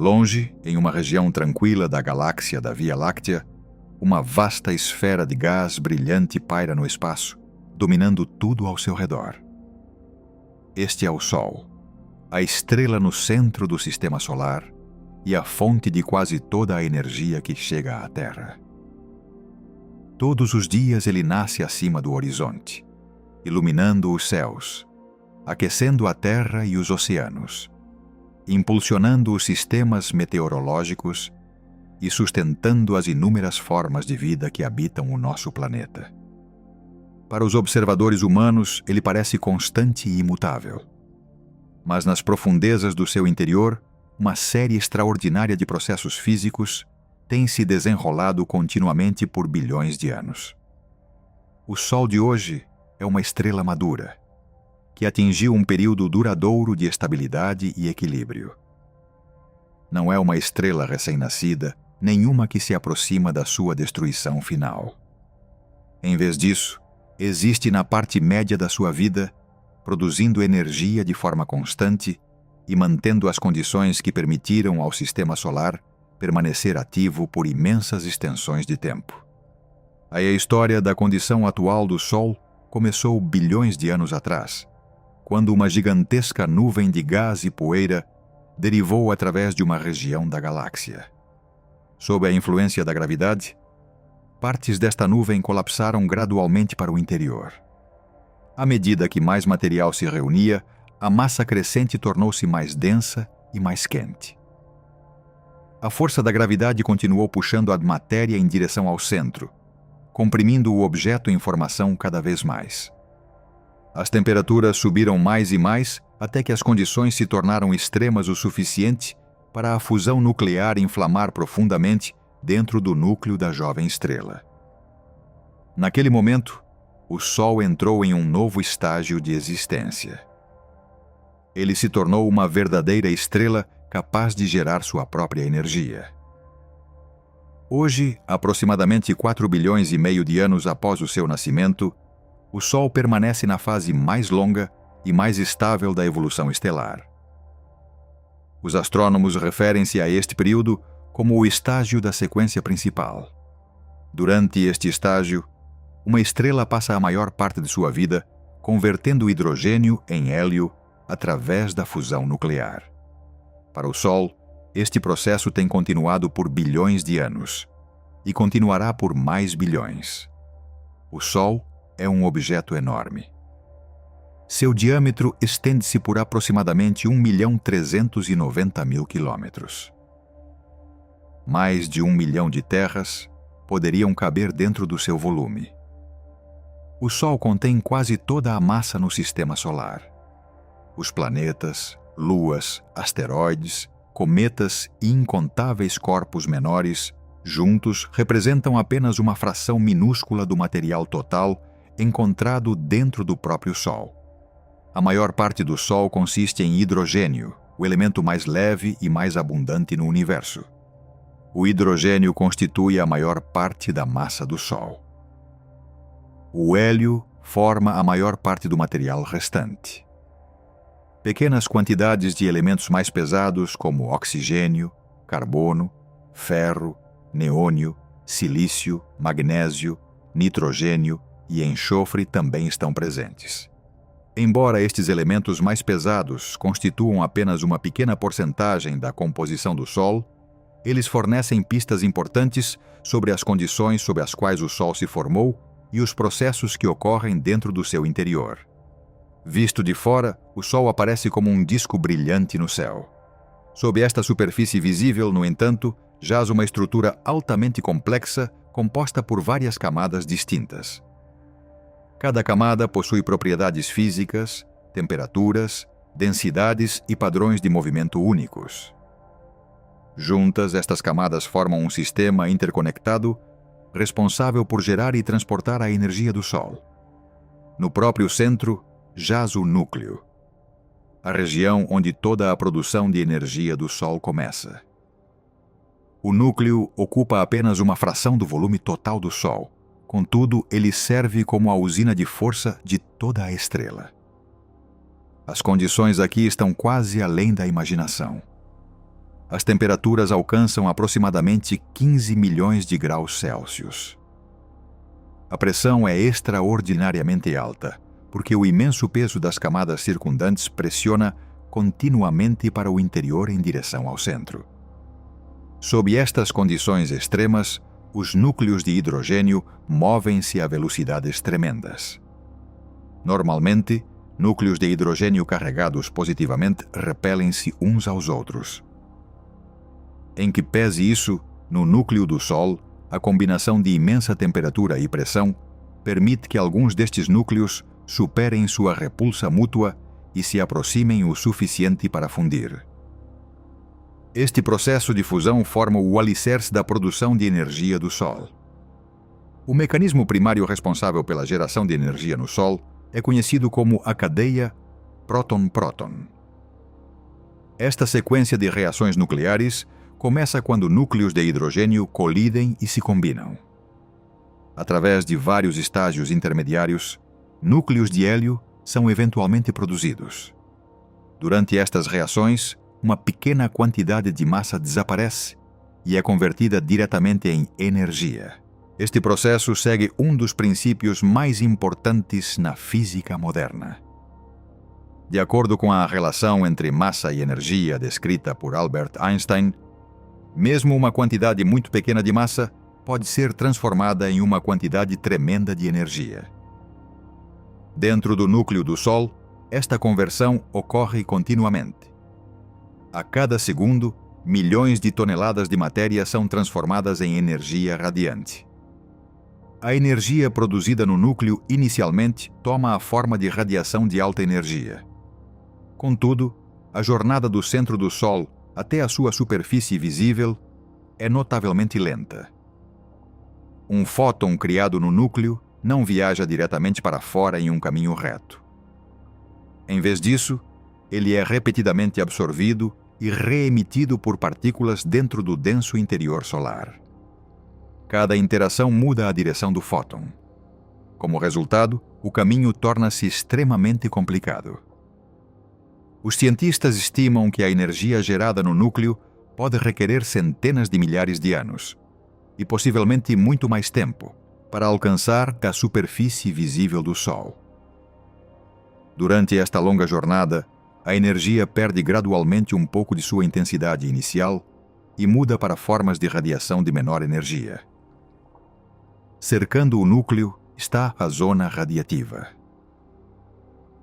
Longe, em uma região tranquila da galáxia da Via Láctea, uma vasta esfera de gás brilhante paira no espaço, dominando tudo ao seu redor. Este é o Sol, a estrela no centro do Sistema Solar e a fonte de quase toda a energia que chega à Terra. Todos os dias ele nasce acima do horizonte, iluminando os céus, aquecendo a Terra e os oceanos, impulsionando os sistemas meteorológicos e sustentando as inúmeras formas de vida que habitam o nosso planeta. Para os observadores humanos, ele parece constante e imutável. Mas nas profundezas do seu interior, uma série extraordinária de processos físicos tem se desenrolado continuamente por bilhões de anos. O Sol de hoje é uma estrela madura, que atingiu um período duradouro de estabilidade e equilíbrio. Não é uma estrela recém-nascida, nenhuma que se aproxima da sua destruição final. Em vez disso, existe na parte média da sua vida, produzindo energia de forma constante e mantendo as condições que permitiram ao Sistema Solar permanecer ativo por imensas extensões de tempo. Aí a história da condição atual do Sol começou bilhões de anos atrás, quando uma gigantesca nuvem de gás e poeira derivou através de uma região da galáxia. Sob a influência da gravidade, partes desta nuvem colapsaram gradualmente para o interior. À medida que mais material se reunia, a massa crescente tornou-se mais densa e mais quente. A força da gravidade continuou puxando a matéria em direção ao centro, comprimindo o objeto em formação cada vez mais. As temperaturas subiram mais e mais até que as condições se tornaram extremas o suficiente para a fusão nuclear inflamar profundamente dentro do núcleo da jovem estrela. Naquele momento, o Sol entrou em um novo estágio de existência. Ele se tornou uma verdadeira estrela capaz de gerar sua própria energia. Hoje, aproximadamente 4 bilhões e meio de anos após o seu nascimento, o Sol permanece na fase mais longa e mais estável da evolução estelar. Os astrônomos referem-se a este período como o estágio da sequência principal. Durante este estágio, uma estrela passa a maior parte de sua vida convertendo o hidrogênio em hélio através da fusão nuclear. Para o Sol, este processo tem continuado por bilhões de anos e continuará por mais bilhões. O Sol é um objeto enorme. Seu diâmetro estende-se por aproximadamente 1.390.000 quilômetros. Mais de 1 milhão de terras poderiam caber dentro do seu volume. O Sol contém quase toda a massa no Sistema Solar. Os planetas, luas, asteroides, cometas e incontáveis corpos menores, juntos, representam apenas uma fração minúscula do material total encontrado dentro do próprio Sol. A maior parte do Sol consiste em hidrogênio, o elemento mais leve e mais abundante no universo. O hidrogênio constitui a maior parte da massa do Sol. O hélio forma a maior parte do material restante. Pequenas quantidades de elementos mais pesados, como oxigênio, carbono, ferro, neônio, silício, magnésio, nitrogênio e enxofre também estão presentes. Embora estes elementos mais pesados constituam apenas uma pequena porcentagem da composição do Sol, eles fornecem pistas importantes sobre as condições sob as quais o Sol se formou e os processos que ocorrem dentro do seu interior. Visto de fora, o Sol aparece como um disco brilhante no céu. Sob esta superfície visível, no entanto, jaz uma estrutura altamente complexa composta por várias camadas distintas. Cada camada possui propriedades físicas, temperaturas, densidades e padrões de movimento únicos. Juntas, estas camadas formam um sistema interconectado responsável por gerar e transportar a energia do Sol. No próprio centro, jaz o núcleo, a região onde toda a produção de energia do Sol começa. O núcleo ocupa apenas uma fração do volume total do Sol. Contudo, ele serve como a usina de força de toda a estrela. As condições aqui estão quase além da imaginação. as temperaturas alcançam aproximadamente 15 milhões de graus Celsius. A pressão é extraordinariamente alta, porque o imenso peso das camadas circundantes pressiona continuamente para o interior em direção ao centro. Sob estas condições extremas, os núcleos de hidrogênio movem-se a velocidades tremendas. Normalmente, núcleos de hidrogênio carregados positivamente repelem-se uns aos outros. Em que pese isso, no núcleo do Sol, a combinação de imensa temperatura e pressão permite que alguns destes núcleos superem sua repulsa mútua e se aproximem o suficiente para fundir. Este processo de fusão forma o alicerce da produção de energia do Sol. O mecanismo primário responsável pela geração de energia no Sol é conhecido como a cadeia próton-próton. Esta sequência de reações nucleares começa quando núcleos de hidrogênio colidem e se combinam. Através de vários estágios intermediários, núcleos de hélio são eventualmente produzidos. Durante estas reações, uma pequena quantidade de massa desaparece e é convertida diretamente em energia. Este processo segue um dos princípios mais importantes na física moderna. De acordo com a relação entre massa e energia descrita por Albert Einstein, mesmo uma quantidade muito pequena de massa pode ser transformada em uma quantidade tremenda de energia. Dentro do núcleo do Sol, esta conversão ocorre continuamente. A cada segundo, milhões de toneladas de matéria são transformadas em energia radiante. A energia produzida no núcleo inicialmente toma a forma de radiação de alta energia. Contudo, a jornada do centro do Sol até a sua superfície visível é notavelmente lenta. Um fóton criado no núcleo não viaja diretamente para fora em um caminho reto. Em vez disso, ele é repetidamente absorvido e reemitido por partículas dentro do denso interior solar. Cada interação muda a direção do fóton. Como resultado, o caminho torna-se extremamente complicado. Os cientistas estimam que a energia gerada no núcleo pode requerer centenas de milhares de anos, e possivelmente muito mais tempo, para alcançar a superfície visível do Sol. Durante esta longa jornada, a energia perde gradualmente um pouco de sua intensidade inicial e muda para formas de radiação de menor energia. Cercando o núcleo está a zona radiativa.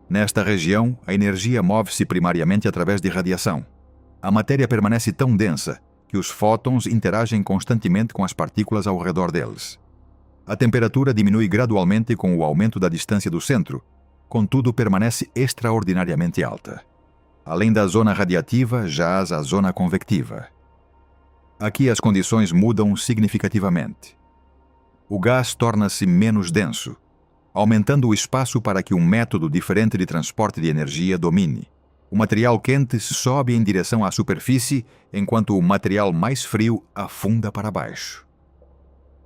Nesta região, a energia move-se primariamente através de radiação. A matéria permanece tão densa que os fótons interagem constantemente com as partículas ao redor deles. A temperatura diminui gradualmente com o aumento da distância do centro, contudo permanece extraordinariamente alta. Além da zona radiativa, jaz a zona convectiva. Aqui as condições mudam significativamente. O gás torna-se menos denso, aumentando o espaço para que um método diferente de transporte de energia domine. O material quente sobe em direção à superfície, enquanto o material mais frio afunda para baixo.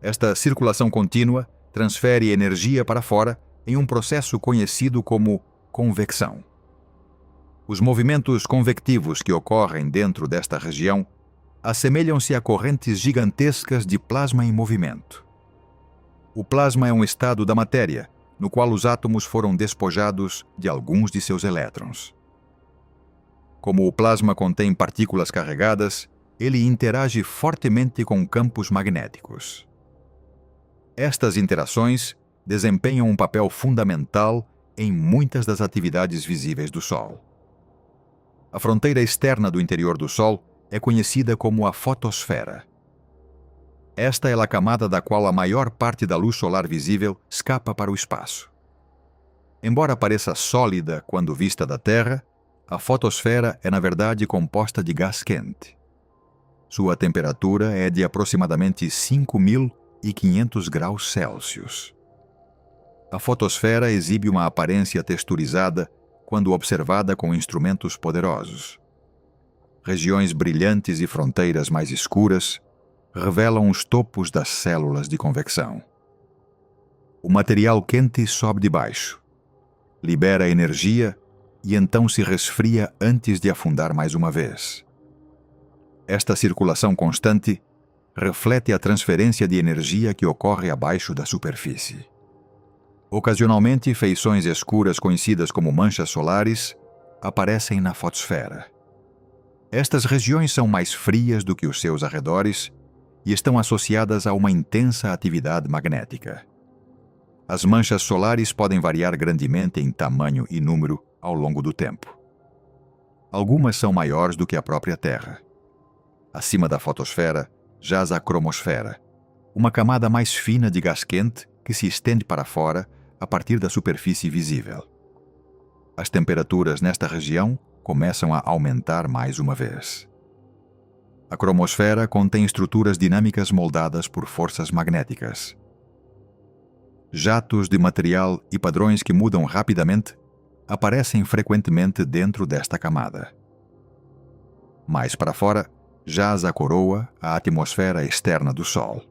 Esta circulação contínua transfere energia para fora em um processo conhecido como convecção. Os movimentos convectivos que ocorrem dentro desta região assemelham-se a correntes gigantescas de plasma em movimento. O plasma é um estado da matéria, no qual os átomos foram despojados de alguns de seus elétrons. Como o plasma contém partículas carregadas, ele interage fortemente com campos magnéticos. Estas interações desempenham um papel fundamental em muitas das atividades visíveis do Sol. A fronteira externa do interior do Sol é conhecida como a fotosfera. Esta é a camada da qual a maior parte da luz solar visível escapa para o espaço. Embora pareça sólida quando vista da Terra, a fotosfera é na verdade composta de gás quente. Sua temperatura é de aproximadamente 5.500 graus Celsius. A fotosfera exibe uma aparência texturizada quando observada com instrumentos poderosos. Regiões brilhantes e fronteiras mais escuras revelam os topos das células de convecção. O material quente sobe de baixo, libera energia e então se resfria antes de afundar mais uma vez. Esta circulação constante reflete a transferência de energia que ocorre abaixo da superfície. Ocasionalmente, feições escuras conhecidas como manchas solares aparecem na fotosfera. Estas regiões são mais frias do que os seus arredores e estão associadas a uma intensa atividade magnética. As manchas solares podem variar grandemente em tamanho e número ao longo do tempo. Algumas são maiores do que a própria Terra. Acima da fotosfera jaz a cromosfera, uma camada mais fina de gás quente que se estende para fora a partir da superfície visível. As temperaturas nesta região começam a aumentar mais uma vez. A cromosfera contém estruturas dinâmicas moldadas por forças magnéticas. Jatos de material e padrões que mudam rapidamente aparecem frequentemente dentro desta camada. Mais para fora, jaz a coroa, a atmosfera externa do Sol.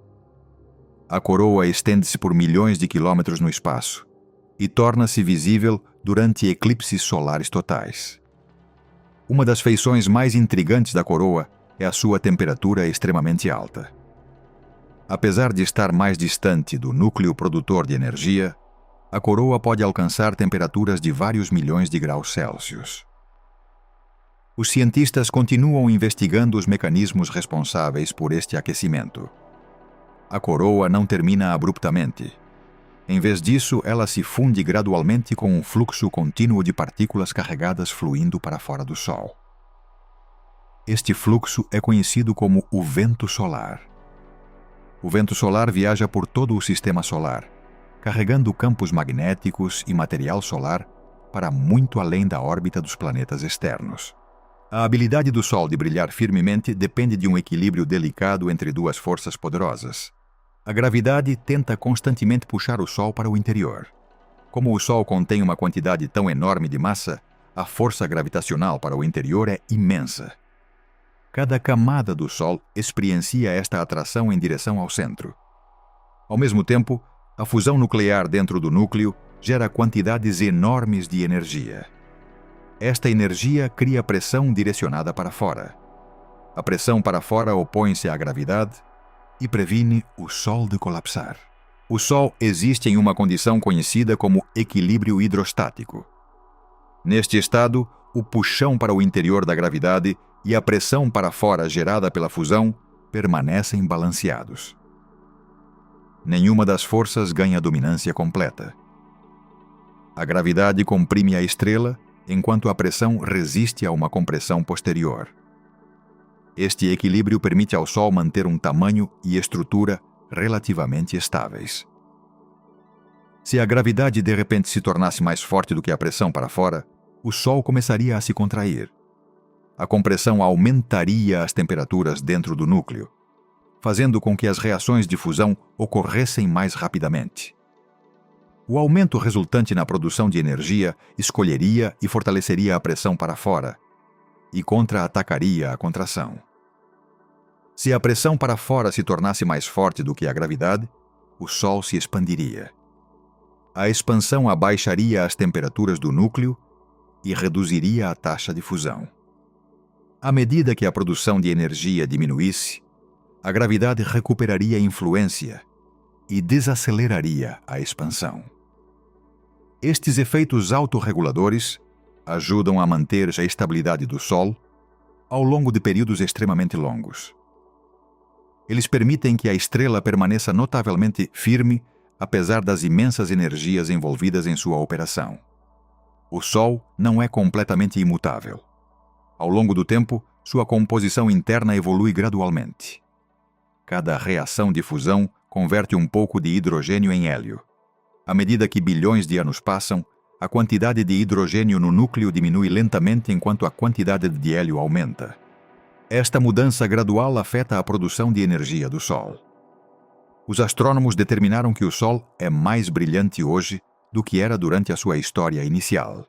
A coroa estende-se por milhões de quilômetros no espaço e torna-se visível durante eclipses solares totais. Uma das feições mais intrigantes da coroa é a sua temperatura extremamente alta. Apesar de estar mais distante do núcleo produtor de energia, a coroa pode alcançar temperaturas de vários milhões de graus Celsius. Os cientistas continuam investigando os mecanismos responsáveis por este aquecimento. A coroa não termina abruptamente. Em vez disso, ela se funde gradualmente com um fluxo contínuo de partículas carregadas fluindo para fora do Sol. Este fluxo é conhecido como o vento solar. O vento solar viaja por todo o sistema solar, carregando campos magnéticos e material solar para muito além da órbita dos planetas externos. A habilidade do Sol de brilhar firmemente depende de um equilíbrio delicado entre duas forças poderosas. A gravidade tenta constantemente puxar o Sol para o interior. Como o Sol contém uma quantidade tão enorme de massa, a força gravitacional para o interior é imensa. Cada camada do Sol experiencia esta atração em direção ao centro. Ao mesmo tempo, a fusão nuclear dentro do núcleo gera quantidades enormes de energia. Esta energia cria pressão direcionada para fora. A pressão para fora opõe-se à gravidade e previne o Sol de colapsar. O Sol existe em uma condição conhecida como equilíbrio hidrostático. Neste estado, o puxão para o interior da gravidade e a pressão para fora gerada pela fusão permanecem balanceados. Nenhuma das forças ganha dominância completa. A gravidade comprime a estrela, enquanto a pressão resiste a uma compressão posterior. Este equilíbrio permite ao Sol manter um tamanho e estrutura relativamente estáveis. Se a gravidade de repente se tornasse mais forte do que a pressão para fora, o Sol começaria a se contrair. A compressão aumentaria as temperaturas dentro do núcleo, fazendo com que as reações de fusão ocorressem mais rapidamente. O aumento resultante na produção de energia escolheria e fortaleceria a pressão para fora e contra-atacaria a contração. Se a pressão para fora se tornasse mais forte do que a gravidade, o Sol se expandiria. A expansão abaixaria as temperaturas do núcleo e reduziria a taxa de fusão. À medida que a produção de energia diminuísse, a gravidade recuperaria influência e desaceleraria a expansão. Estes efeitos autorreguladores ajudam a manter a estabilidade do Sol ao longo de períodos extremamente longos. Eles permitem que a estrela permaneça notavelmente firme apesar das imensas energias envolvidas em sua operação. O Sol não é completamente imutável. Ao longo do tempo, sua composição interna evolui gradualmente. Cada reação de fusão converte um pouco de hidrogênio em hélio. À medida que bilhões de anos passam, a quantidade de hidrogênio no núcleo diminui lentamente enquanto a quantidade de hélio aumenta. Esta mudança gradual afeta a produção de energia do Sol. Os astrônomos determinaram que o Sol é mais brilhante hoje do que era durante a sua história inicial.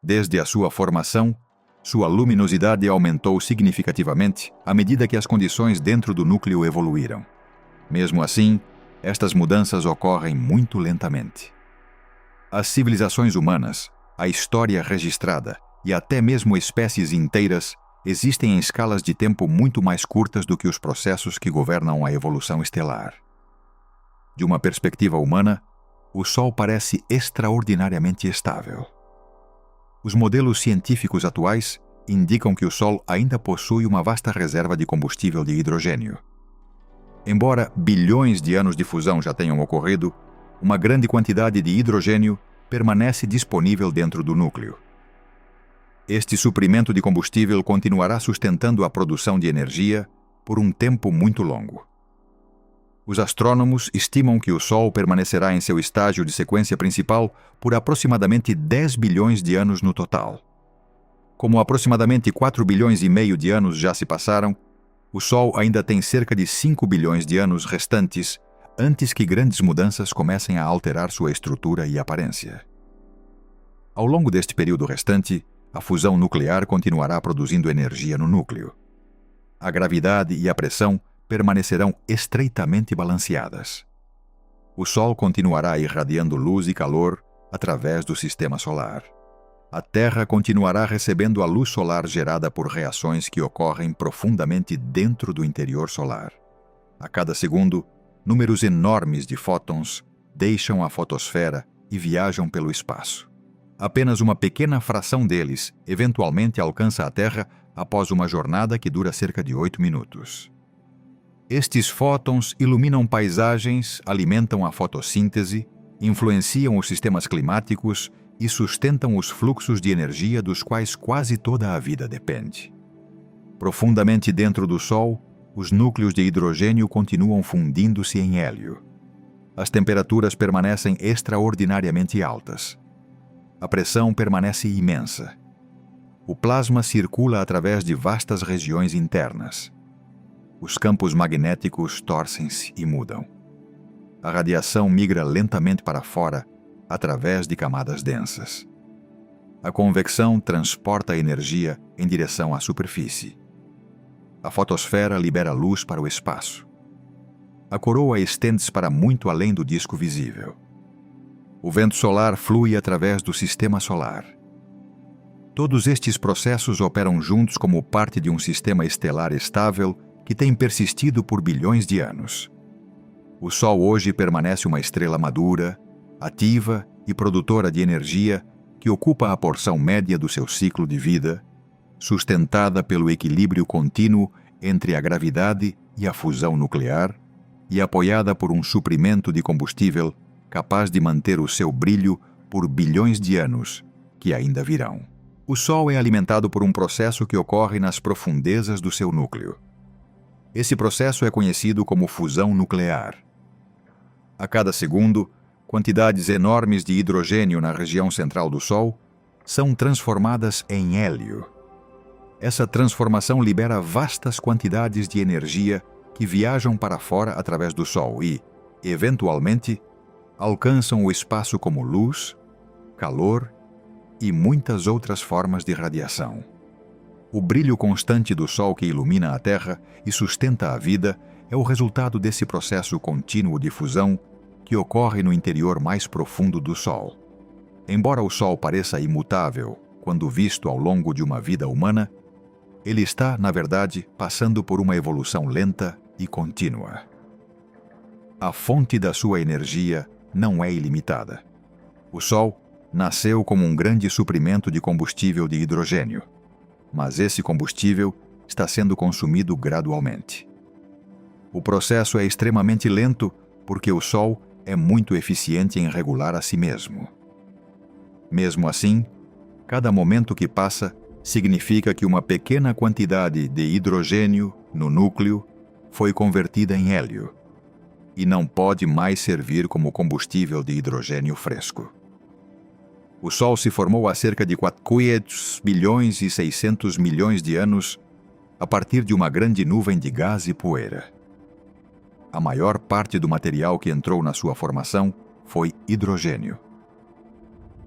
Desde a sua formação, sua luminosidade aumentou significativamente à medida que as condições dentro do núcleo evoluíram. Mesmo assim, estas mudanças ocorrem muito lentamente. As civilizações humanas, a história registrada e até mesmo espécies inteiras existem em escalas de tempo muito mais curtas do que os processos que governam a evolução estelar. De uma perspectiva humana, o Sol parece extraordinariamente estável. Os modelos científicos atuais indicam que o Sol ainda possui uma vasta reserva de combustível de hidrogênio. Embora bilhões de anos de fusão já tenham ocorrido, uma grande quantidade de hidrogênio permanece disponível dentro do núcleo. Este suprimento de combustível continuará sustentando a produção de energia por um tempo muito longo. Os astrônomos estimam que o Sol permanecerá em seu estágio de sequência principal por aproximadamente 10 bilhões de anos no total. Como aproximadamente 4 bilhões e meio de anos já se passaram, o Sol ainda tem cerca de 5 bilhões de anos restantes antes que grandes mudanças comecem a alterar sua estrutura e aparência. Ao longo deste período restante, a fusão nuclear continuará produzindo energia no núcleo. A gravidade e a pressão permanecerão estreitamente balanceadas. O Sol continuará irradiando luz e calor através do sistema solar. A Terra continuará recebendo a luz solar gerada por reações que ocorrem profundamente dentro do interior solar. A cada segundo, números enormes de fótons deixam a fotosfera e viajam pelo espaço. Apenas uma pequena fração deles eventualmente alcança a Terra após uma jornada que dura cerca de 8 minutos. Estes fótons iluminam paisagens, alimentam a fotossíntese, influenciam os sistemas climáticos e sustentam os fluxos de energia dos quais quase toda a vida depende. Profundamente dentro do Sol, os núcleos de hidrogênio continuam fundindo-se em hélio. As temperaturas permanecem extraordinariamente altas. A pressão permanece imensa. O plasma circula através de vastas regiões internas. Os campos magnéticos torcem-se e mudam. A radiação migra lentamente para fora, através de camadas densas. A convecção transporta a energia em direção à superfície. A fotosfera libera luz para o espaço. A coroa estende-se para muito além do disco visível. O vento solar flui através do sistema solar. Todos estes processos operam juntos como parte de um sistema estelar estável que tem persistido por bilhões de anos. O Sol hoje permanece uma estrela madura, ativa e produtora de energia que ocupa a porção média do seu ciclo de vida, sustentada pelo equilíbrio contínuo entre a gravidade e a fusão nuclear e apoiada por um suprimento de combustível capaz de manter o seu brilho por bilhões de anos que ainda virão. O Sol é alimentado por um processo que ocorre nas profundezas do seu núcleo. Esse processo é conhecido como fusão nuclear. A cada segundo, quantidades enormes de hidrogênio na região central do Sol são transformadas em hélio. Essa transformação libera vastas quantidades de energia que viajam para fora através do Sol e, eventualmente, alcançam o espaço como luz, calor e muitas outras formas de radiação. O brilho constante do Sol que ilumina a Terra e sustenta a vida é o resultado desse processo contínuo de fusão que ocorre no interior mais profundo do Sol. Embora o Sol pareça imutável quando visto ao longo de uma vida humana, ele está, na verdade, passando por uma evolução lenta e contínua. A fonte da sua energia não é ilimitada. O Sol nasceu como um grande suprimento de combustível de hidrogênio, mas esse combustível está sendo consumido gradualmente. O processo é extremamente lento porque o Sol é muito eficiente em regular a si mesmo. Mesmo assim, cada momento que passa significa que uma pequena quantidade de hidrogênio no núcleo foi convertida em hélio e não pode mais servir como combustível de hidrogênio fresco. O Sol se formou há cerca de 4 bilhões e 600 milhões de anos a partir de uma grande nuvem de gás e poeira. A maior parte do material que entrou na sua formação foi hidrogênio.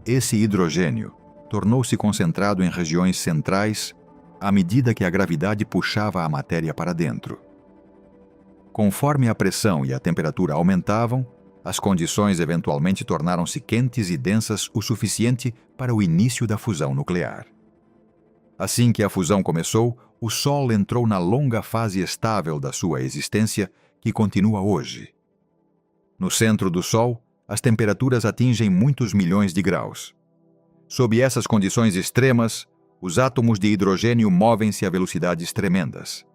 Esse hidrogênio tornou-se concentrado em regiões centrais à medida que a gravidade puxava a matéria para dentro. Conforme a pressão e a temperatura aumentavam, as condições eventualmente tornaram-se quentes e densas o suficiente para o início da fusão nuclear. Assim que a fusão começou, o Sol entrou na longa fase estável da sua existência que continua hoje. No centro do Sol, as temperaturas atingem muitos milhões de graus. Sob essas condições extremas, os átomos de hidrogênio movem-se a velocidades tremendas.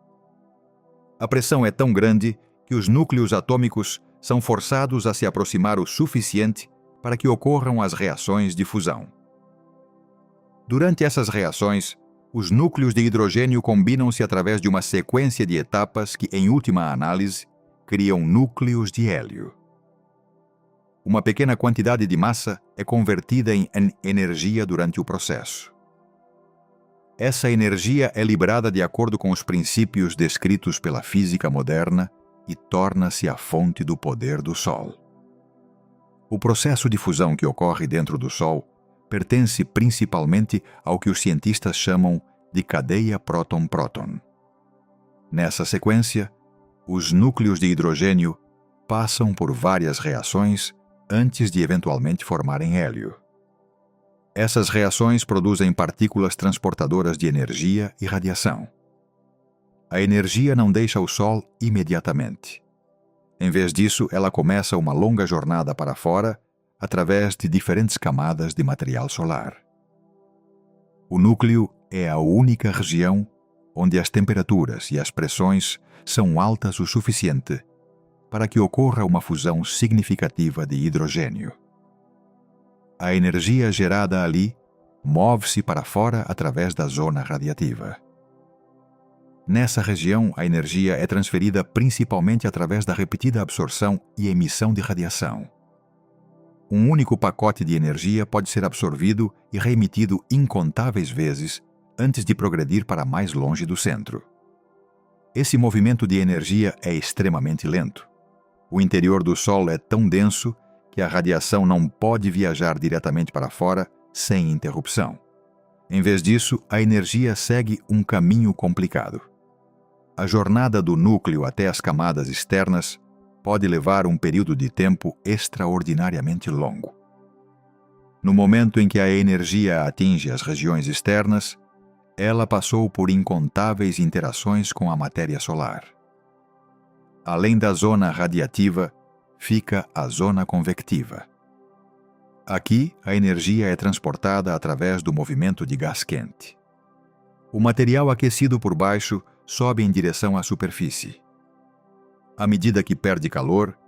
A pressão é tão grande que os núcleos atômicos são forçados a se aproximar o suficiente para que ocorram as reações de fusão. Durante essas reações, os núcleos de hidrogênio combinam-se através de uma sequência de etapas que, em última análise, criam núcleos de hélio. Uma pequena quantidade de massa é convertida em energia durante o processo. Essa energia é liberada de acordo com os princípios descritos pela física moderna e torna-se a fonte do poder do Sol. O processo de fusão que ocorre dentro do Sol pertence principalmente ao que os cientistas chamam de cadeia próton-próton. Nessa sequência, os núcleos de hidrogênio passam por várias reações antes de eventualmente formarem hélio. Essas reações produzem partículas transportadoras de energia e radiação. A energia não deixa o Sol imediatamente. Em vez disso, ela começa uma longa jornada para fora através de diferentes camadas de material solar. O núcleo é a única região onde as temperaturas e as pressões são altas o suficiente para que ocorra uma fusão significativa de hidrogênio. A energia gerada ali move-se para fora através da zona radiativa. Nessa região, a energia é transferida principalmente através da repetida absorção e emissão de radiação. Um único pacote de energia pode ser absorvido e reemitido incontáveis vezes antes de progredir para mais longe do centro. Esse movimento de energia é extremamente lento. O interior do Sol é tão denso que a radiação não pode viajar diretamente para fora sem interrupção. Em vez disso, a energia segue um caminho complicado. A jornada do núcleo até as camadas externas pode levar um período de tempo extraordinariamente longo. No momento em que a energia atinge as regiões externas, ela passou por incontáveis interações com a matéria solar. Além da zona radiativa, fica a zona convectiva. Aqui, a energia é transportada através do movimento de gás quente. O material aquecido por baixo sobe em direção à superfície. À medida que perde calor,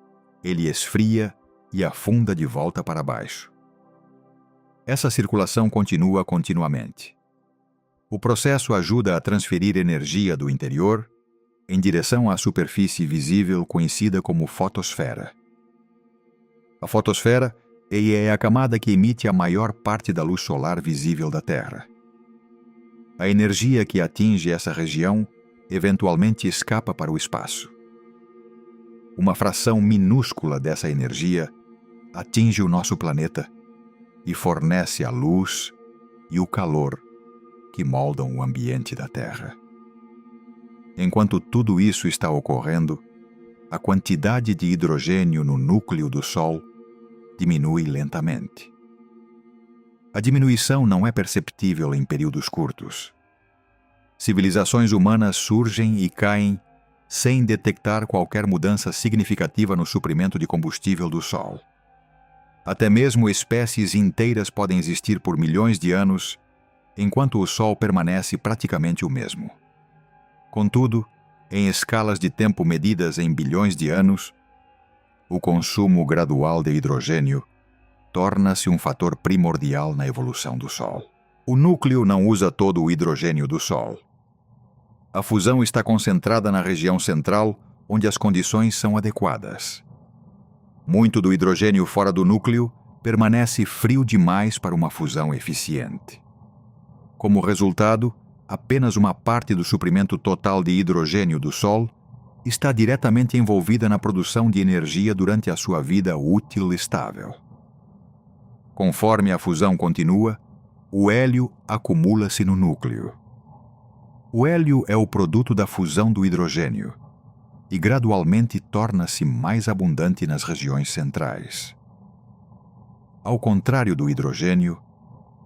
ele esfria e afunda de volta para baixo. Essa circulação continua continuamente. O processo ajuda a transferir energia do interior em direção à superfície visível conhecida como fotosfera. A fotosfera é a camada que emite a maior parte da luz solar visível da Terra. A energia que atinge essa região eventualmente escapa para o espaço. Uma fração minúscula dessa energia atinge o nosso planeta e fornece a luz e o calor que moldam o ambiente da Terra. Enquanto tudo isso está ocorrendo, a quantidade de hidrogênio no núcleo do Sol diminui lentamente. A diminuição não é perceptível em períodos curtos. Civilizações humanas surgem e caem sem detectar qualquer mudança significativa no suprimento de combustível do Sol. Até mesmo espécies inteiras podem existir por milhões de anos, enquanto o Sol permanece praticamente o mesmo. Contudo, em escalas de tempo medidas em bilhões de anos, o consumo gradual de hidrogênio torna-se um fator primordial na evolução do Sol. O núcleo não usa todo o hidrogênio do Sol. A fusão está concentrada na região central, onde as condições são adequadas. Muito do hidrogênio fora do núcleo permanece frio demais para uma fusão eficiente. Como resultado, apenas uma parte do suprimento total de hidrogênio do Sol está diretamente envolvida na produção de energia durante a sua vida útil estável. Conforme a fusão continua, o hélio acumula-se no núcleo. O hélio é o produto da fusão do hidrogênio e gradualmente torna-se mais abundante nas regiões centrais. Ao contrário do hidrogênio,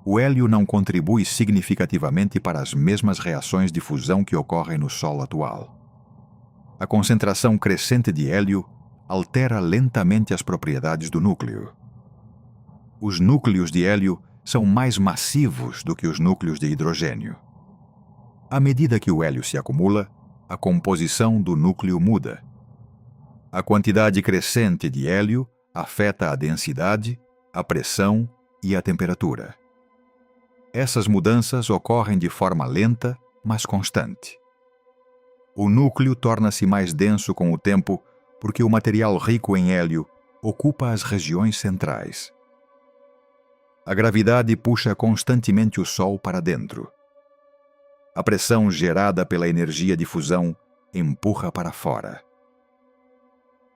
o hélio não contribui significativamente para as mesmas reações de fusão que ocorrem no Sol atual. A concentração crescente de hélio altera lentamente as propriedades do núcleo. Os núcleos de hélio são mais massivos do que os núcleos de hidrogênio. À medida que o hélio se acumula, a composição do núcleo muda. A quantidade crescente de hélio afeta a densidade, a pressão e a temperatura. Essas mudanças ocorrem de forma lenta, mas constante. O núcleo torna-se mais denso com o tempo porque o material rico em hélio ocupa as regiões centrais. A gravidade puxa constantemente o Sol para dentro. A pressão gerada pela energia de fusão empurra para fora.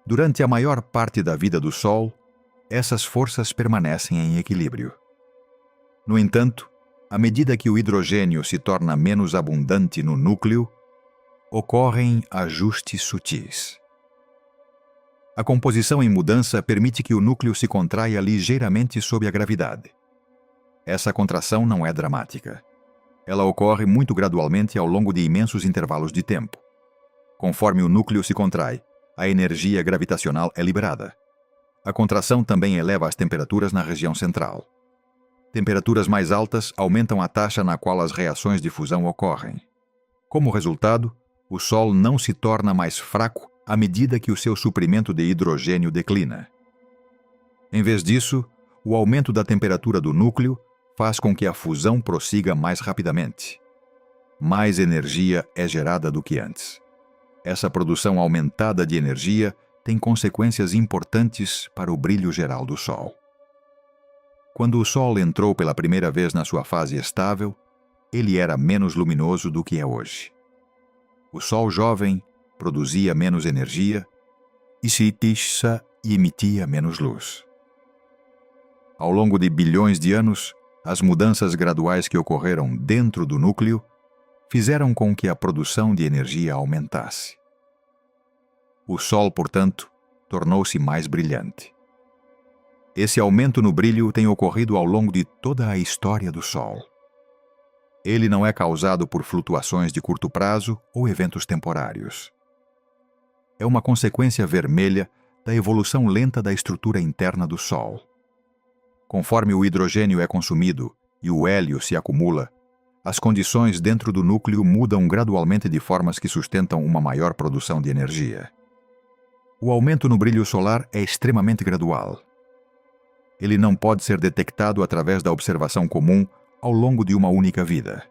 Durante a maior parte da vida do Sol, essas forças permanecem em equilíbrio. No entanto, à medida que o hidrogênio se torna menos abundante no núcleo, ocorrem ajustes sutis. A composição em mudança permite que o núcleo se contraia ligeiramente sob a gravidade. Essa contração não é dramática. Ela ocorre muito gradualmente ao longo de imensos intervalos de tempo. Conforme o núcleo se contrai, a energia gravitacional é liberada. A contração também eleva as temperaturas na região central. Temperaturas mais altas aumentam a taxa na qual as reações de fusão ocorrem. Como resultado, o Sol não se torna mais fraco à medida que o seu suprimento de hidrogênio declina. Em vez disso, o aumento da temperatura do núcleo faz com que a fusão prossiga mais rapidamente. Mais energia é gerada do que antes. Essa produção aumentada de energia tem consequências importantes para o brilho geral do Sol. Quando o Sol entrou pela primeira vez na sua fase estável, ele era menos luminoso do que é hoje. O Sol jovem produzia menos energia e e emitia menos luz. Ao longo de bilhões de anos, as mudanças graduais que ocorreram dentro do núcleo fizeram com que a produção de energia aumentasse. O Sol, portanto, tornou-se mais brilhante. Esse aumento no brilho tem ocorrido ao longo de toda a história do Sol. Ele não é causado por flutuações de curto prazo ou eventos temporários. É uma consequência vermelha da evolução lenta da estrutura interna do Sol. Conforme o hidrogênio é consumido e o hélio se acumula, as condições dentro do núcleo mudam gradualmente de formas que sustentam uma maior produção de energia. O aumento no brilho solar é extremamente gradual. Ele não pode ser detectado através da observação comum ao longo de uma única vida.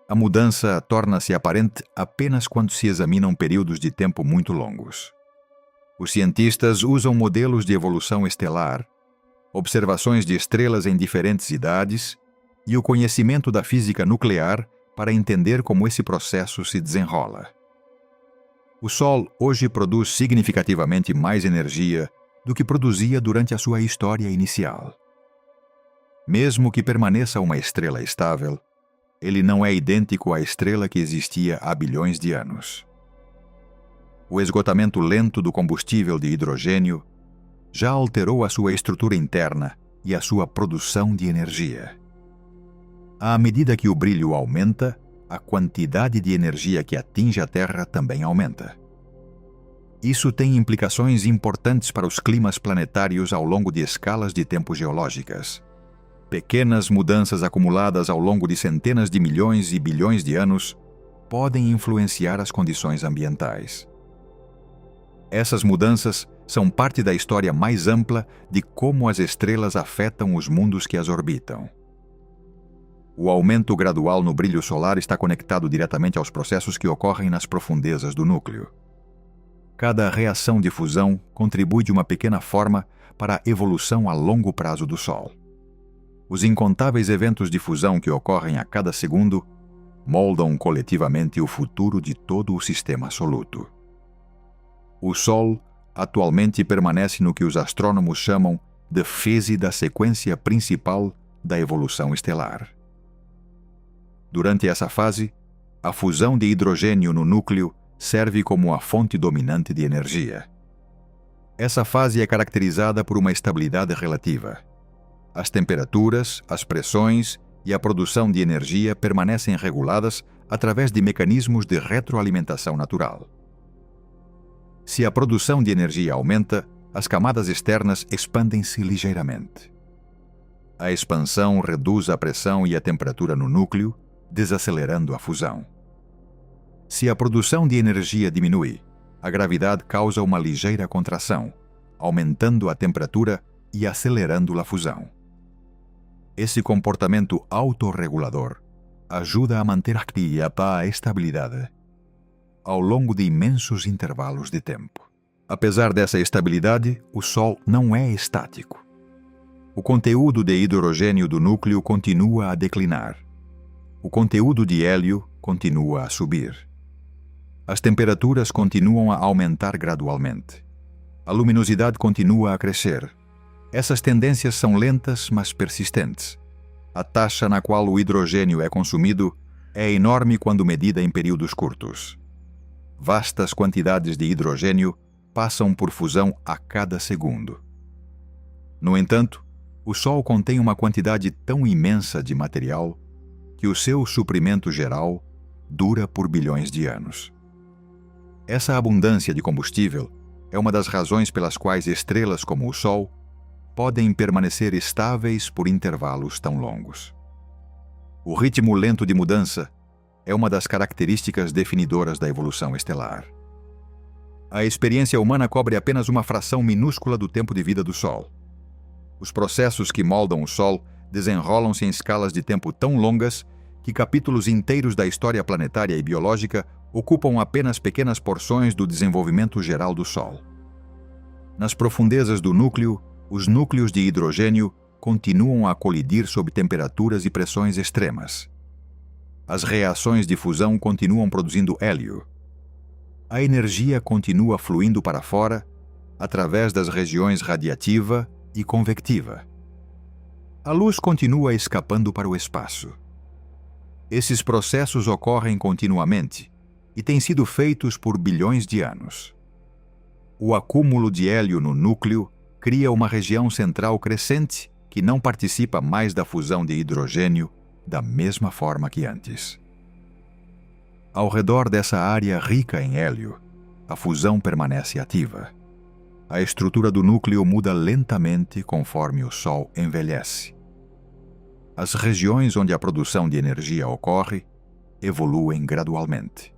A mudança torna-se aparente apenas quando se examinam períodos de tempo muito longos. Os cientistas usam modelos de evolução estelar, observações de estrelas em diferentes idades e o conhecimento da física nuclear para entender como esse processo se desenrola. O Sol hoje produz significativamente mais energia do que produzia durante a sua história inicial. Mesmo que permaneça uma estrela estável, ele não é idêntico à estrela que existia há bilhões de anos. O esgotamento lento do combustível de hidrogênio já alterou a sua estrutura interna e a sua produção de energia. À medida que o brilho aumenta, a quantidade de energia que atinge a Terra também aumenta. Isso tem implicações importantes para os climas planetários ao longo de escalas de tempo geológicas. Pequenas mudanças acumuladas ao longo de centenas de milhões e bilhões de anos podem influenciar as condições ambientais. Essas mudanças são parte da história mais ampla de como as estrelas afetam os mundos que as orbitam. O aumento gradual no brilho solar está conectado diretamente aos processos que ocorrem nas profundezas do núcleo. Cada reação de fusão contribui de uma pequena forma para a evolução a longo prazo do Sol. Os incontáveis eventos de fusão que ocorrem a cada segundo moldam coletivamente o futuro de todo o sistema absoluto. O Sol atualmente permanece no que os astrônomos chamam de fase da sequência principal da evolução estelar. Durante essa fase, a fusão de hidrogênio no núcleo serve como a fonte dominante de energia. Essa fase é caracterizada por uma estabilidade relativa. As temperaturas, as pressões e a produção de energia permanecem reguladas através de mecanismos de retroalimentação natural. Se a produção de energia aumenta, as camadas externas expandem-se ligeiramente. A expansão reduz a pressão e a temperatura no núcleo, desacelerando a fusão. Se a produção de energia diminui, a gravidade causa uma ligeira contração, aumentando a temperatura e acelerando a fusão. Esse comportamento autorregulador ajuda a manter a estabilidade ao longo de imensos intervalos de tempo. Apesar dessa estabilidade, o Sol não é estático. O conteúdo de hidrogênio do núcleo continua a declinar. O conteúdo de hélio continua a subir. As temperaturas continuam a aumentar gradualmente. A luminosidade continua a crescer. Essas tendências são lentas, mas persistentes. A taxa na qual o hidrogênio é consumido é enorme quando medida em períodos curtos. Vastas quantidades de hidrogênio passam por fusão a cada segundo. No entanto, o Sol contém uma quantidade tão imensa de material que o seu suprimento geral dura por bilhões de anos. Essa abundância de combustível é uma das razões pelas quais estrelas como o Sol podem permanecer estáveis por intervalos tão longos. O ritmo lento de mudança é uma das características definidoras da evolução estelar. A experiência humana cobre apenas uma fração minúscula do tempo de vida do Sol. Os processos que moldam o Sol desenrolam-se em escalas de tempo tão longas que capítulos inteiros da história planetária e biológica ocupam apenas pequenas porções do desenvolvimento geral do Sol. Nas profundezas do núcleo, os núcleos de hidrogênio continuam a colidir sob temperaturas e pressões extremas. As reações de fusão continuam produzindo hélio. A energia continua fluindo para fora através das regiões radiativa e convectiva. A luz continua escapando para o espaço. Esses processos ocorrem continuamente e têm sido feitos por bilhões de anos. O acúmulo de hélio no núcleo cria uma região central crescente que não participa mais da fusão de hidrogênio da mesma forma que antes. Ao redor dessa área rica em hélio, a fusão permanece ativa. A estrutura do núcleo muda lentamente conforme o Sol envelhece. As regiões onde a produção de energia ocorre evoluem gradualmente.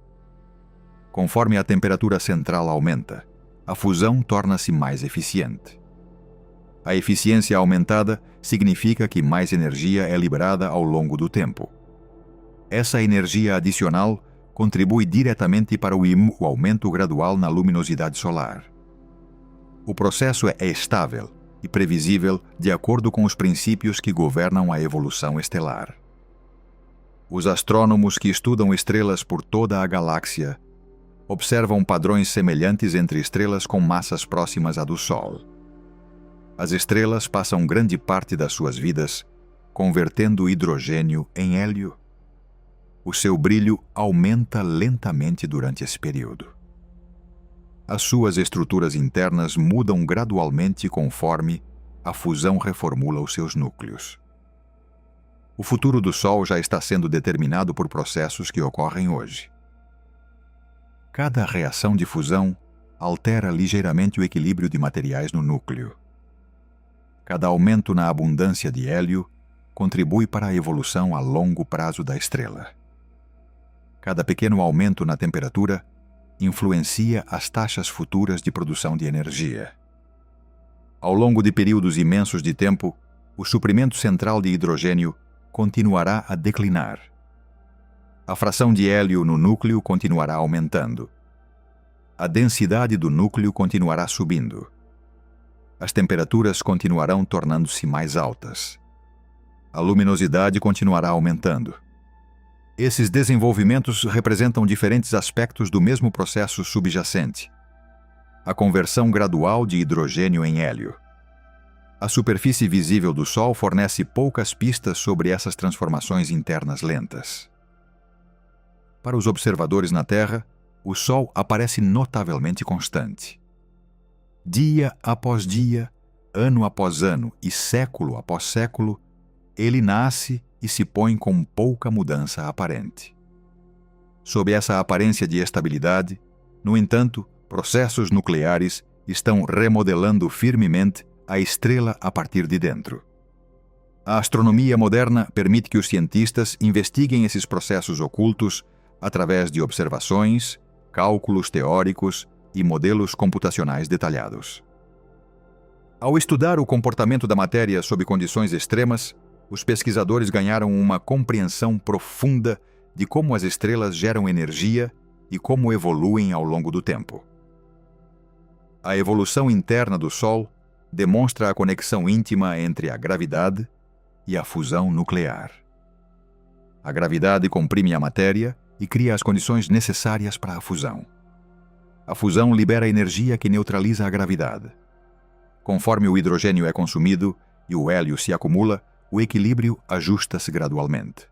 Conforme a temperatura central aumenta, a fusão torna-se mais eficiente. A eficiência aumentada significa que mais energia é liberada ao longo do tempo. Essa energia adicional contribui diretamente para o aumento gradual na luminosidade solar. O processo é estável e previsível de acordo com os princípios que governam a evolução estelar. Os astrônomos que estudam estrelas por toda a galáxia observam padrões semelhantes entre estrelas com massas próximas à do Sol. As estrelas passam grande parte das suas vidas convertendo hidrogênio em hélio. O seu brilho aumenta lentamente durante esse período. As suas estruturas internas mudam gradualmente conforme a fusão reformula os seus núcleos. O futuro do Sol já está sendo determinado por processos que ocorrem hoje. Cada reação de fusão altera ligeiramente o equilíbrio de materiais no núcleo. Cada aumento na abundância de hélio contribui para a evolução a longo prazo da estrela. Cada pequeno aumento na temperatura influencia as taxas futuras de produção de energia. Ao longo de períodos imensos de tempo, o suprimento central de hidrogênio continuará a declinar. A fração de hélio no núcleo continuará aumentando. A densidade do núcleo continuará subindo. As temperaturas continuarão tornando-se mais altas. A luminosidade continuará aumentando. Esses desenvolvimentos representam diferentes aspectos do mesmo processo subjacente: a conversão gradual de hidrogênio em hélio. A superfície visível do Sol fornece poucas pistas sobre essas transformações internas lentas. Para os observadores na Terra, o Sol aparece notavelmente constante. Dia após dia, ano após ano e século após século, ele nasce e se põe com pouca mudança aparente. Sob essa aparência de estabilidade, no entanto, processos nucleares estão remodelando firmemente a estrela a partir de dentro. A astronomia moderna permite que os cientistas investiguem esses processos ocultos através de observações, cálculos teóricos e modelos computacionais detalhados. Ao estudar o comportamento da matéria sob condições extremas, os pesquisadores ganharam uma compreensão profunda de como as estrelas geram energia e como evoluem ao longo do tempo. A evolução interna do Sol demonstra a conexão íntima entre a gravidade e a fusão nuclear. A gravidade comprime a matéria e cria as condições necessárias para a fusão. A fusão libera energia que neutraliza a gravidade. Conforme o hidrogênio é consumido e o hélio se acumula, o equilíbrio ajusta-se gradualmente.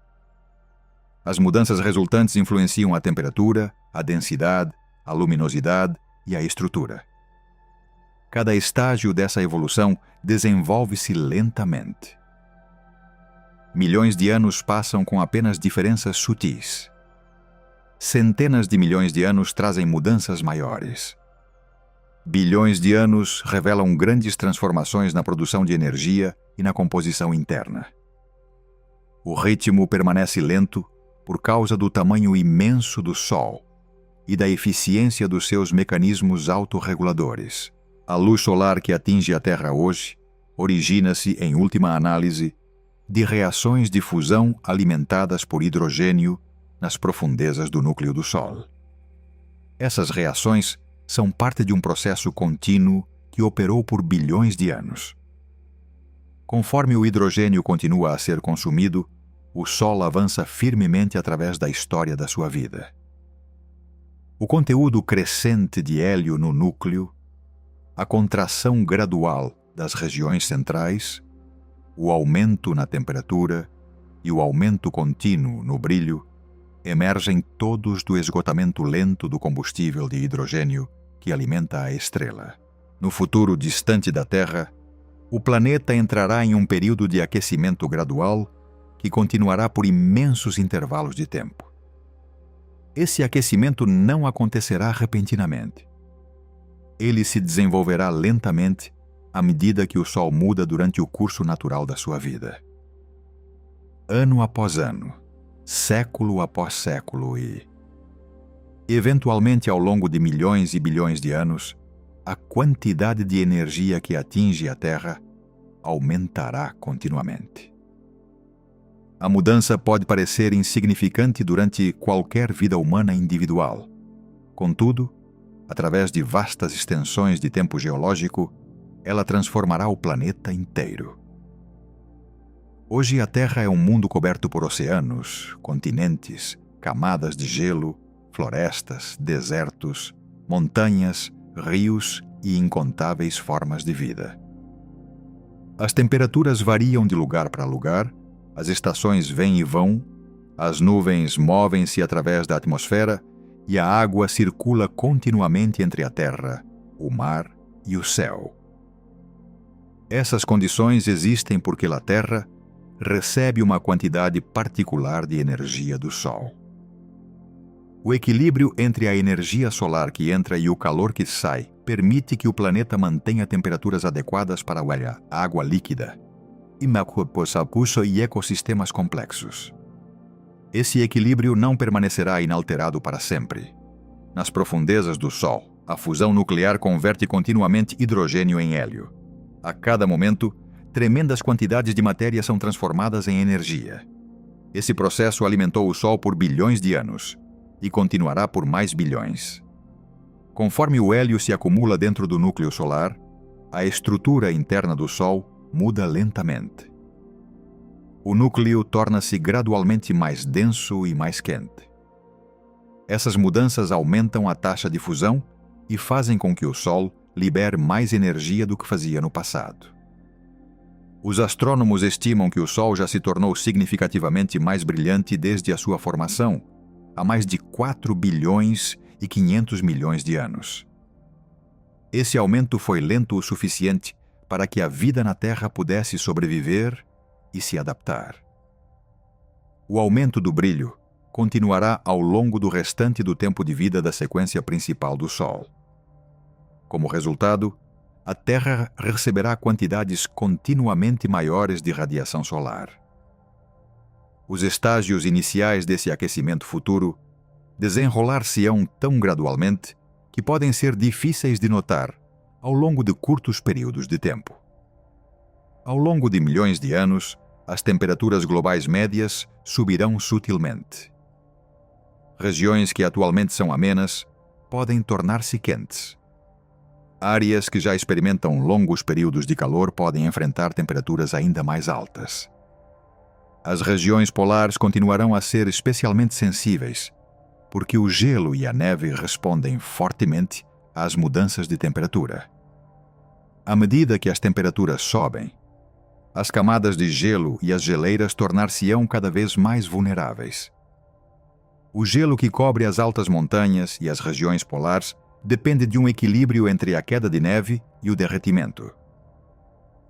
As mudanças resultantes influenciam a temperatura, a densidade, a luminosidade e a estrutura. Cada estágio dessa evolução desenvolve-se lentamente. Milhões de anos passam com apenas diferenças sutis. Centenas de milhões de anos trazem mudanças maiores. Bilhões de anos revelam grandes transformações na produção de energia e na composição interna. O ritmo permanece lento por causa do tamanho imenso do Sol e da eficiência dos seus mecanismos autorreguladores. A luz solar que atinge a Terra hoje origina-se, em última análise, de reações de fusão alimentadas por hidrogênio nas profundezas do núcleo do Sol. Essas reações são parte de um processo contínuo que operou por bilhões de anos. Conforme o hidrogênio continua a ser consumido, o Sol avança firmemente através da história da sua vida. O conteúdo crescente de hélio no núcleo, a contração gradual das regiões centrais, o aumento na temperatura e o aumento contínuo no brilho emergem todos do esgotamento lento do combustível de hidrogênio que alimenta a estrela. No futuro distante da Terra, o planeta entrará em um período de aquecimento gradual que continuará por imensos intervalos de tempo. Esse aquecimento não acontecerá repentinamente. Ele se desenvolverá lentamente à medida que o Sol muda durante o curso natural da sua vida. Ano após ano, século após século e, eventualmente ao longo de milhões e bilhões de anos, a quantidade de energia que atinge a Terra aumentará continuamente. A mudança pode parecer insignificante durante qualquer vida humana individual. Contudo, através de vastas extensões de tempo geológico, ela transformará o planeta inteiro. Hoje a Terra é um mundo coberto por oceanos, continentes, camadas de gelo, florestas, desertos, montanhas, rios e incontáveis formas de vida. As temperaturas variam de lugar para lugar, as estações vêm e vão, as nuvens movem-se através da atmosfera e a água circula continuamente entre a terra, o mar e o céu. Essas condições existem porque a Terra recebe uma quantidade particular de energia do Sol. O equilíbrio entre a energia solar que entra e o calor que sai permite que o planeta mantenha temperaturas adequadas para a água líquida e ecossistemas complexos. Esse equilíbrio não permanecerá inalterado para sempre. Nas profundezas do Sol, a fusão nuclear converte continuamente hidrogênio em hélio. A cada momento, tremendas quantidades de matéria são transformadas em energia. Esse processo alimentou o Sol por bilhões de anos e continuará por mais bilhões. Conforme o hélio se acumula dentro do núcleo solar, a estrutura interna do Sol muda lentamente. O núcleo torna-se gradualmente mais denso e mais quente. Essas mudanças aumentam a taxa de fusão e fazem com que o Sol libere mais energia do que fazia no passado. Os astrônomos estimam que o Sol já se tornou significativamente mais brilhante desde a sua formação, há mais de 4 bilhões e 500 milhões de anos. Esse aumento foi lento o suficiente para que a vida na Terra pudesse sobreviver e se adaptar. O aumento do brilho continuará ao longo do restante do tempo de vida da sequência principal do Sol. Como resultado, a Terra receberá quantidades continuamente maiores de radiação solar. Os estágios iniciais desse aquecimento futuro desenrolar-se-ão tão gradualmente que podem ser difíceis de notar ao longo de curtos períodos de tempo. Ao longo de milhões de anos, as temperaturas globais médias subirão sutilmente. Regiões que atualmente são amenas podem tornar-se quentes. Áreas que já experimentam longos períodos de calor podem enfrentar temperaturas ainda mais altas. As regiões polares continuarão a ser especialmente sensíveis, porque o gelo e a neve respondem fortemente às mudanças de temperatura. À medida que as temperaturas sobem, as camadas de gelo e as geleiras tornar-se-ão cada vez mais vulneráveis. O gelo que cobre as altas montanhas e as regiões polares depende de um equilíbrio entre a queda de neve e o derretimento.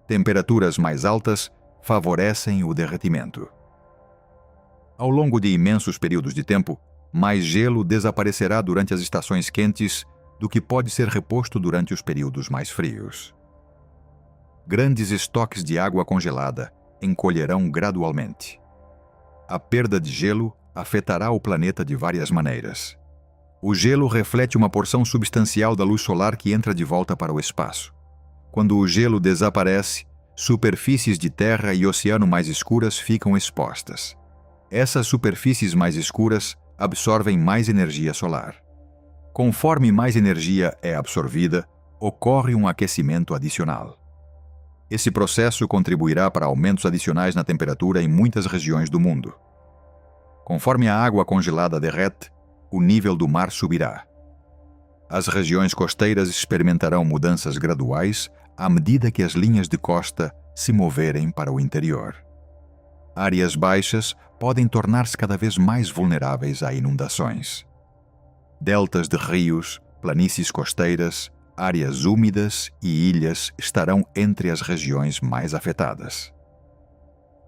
Temperaturas mais altas favorecem o derretimento. Ao longo de imensos períodos de tempo, mais gelo desaparecerá durante as estações quentes do que pode ser reposto durante os períodos mais frios. Grandes estoques de água congelada encolherão gradualmente. A perda de gelo afetará o planeta de várias maneiras. O gelo reflete uma porção substancial da luz solar que entra de volta para o espaço. Quando o gelo desaparece, superfícies de terra e oceano mais escuras ficam expostas. Essas superfícies mais escuras absorvem mais energia solar. Conforme mais energia é absorvida, ocorre um aquecimento adicional. Esse processo contribuirá para aumentos adicionais na temperatura em muitas regiões do mundo. Conforme a água congelada derrete, o nível do mar subirá. As regiões costeiras experimentarão mudanças graduais à medida que as linhas de costa se moverem para o interior. Áreas baixas podem tornar-se cada vez mais vulneráveis a inundações. Deltas de rios, planícies costeiras, áreas úmidas e ilhas estarão entre as regiões mais afetadas.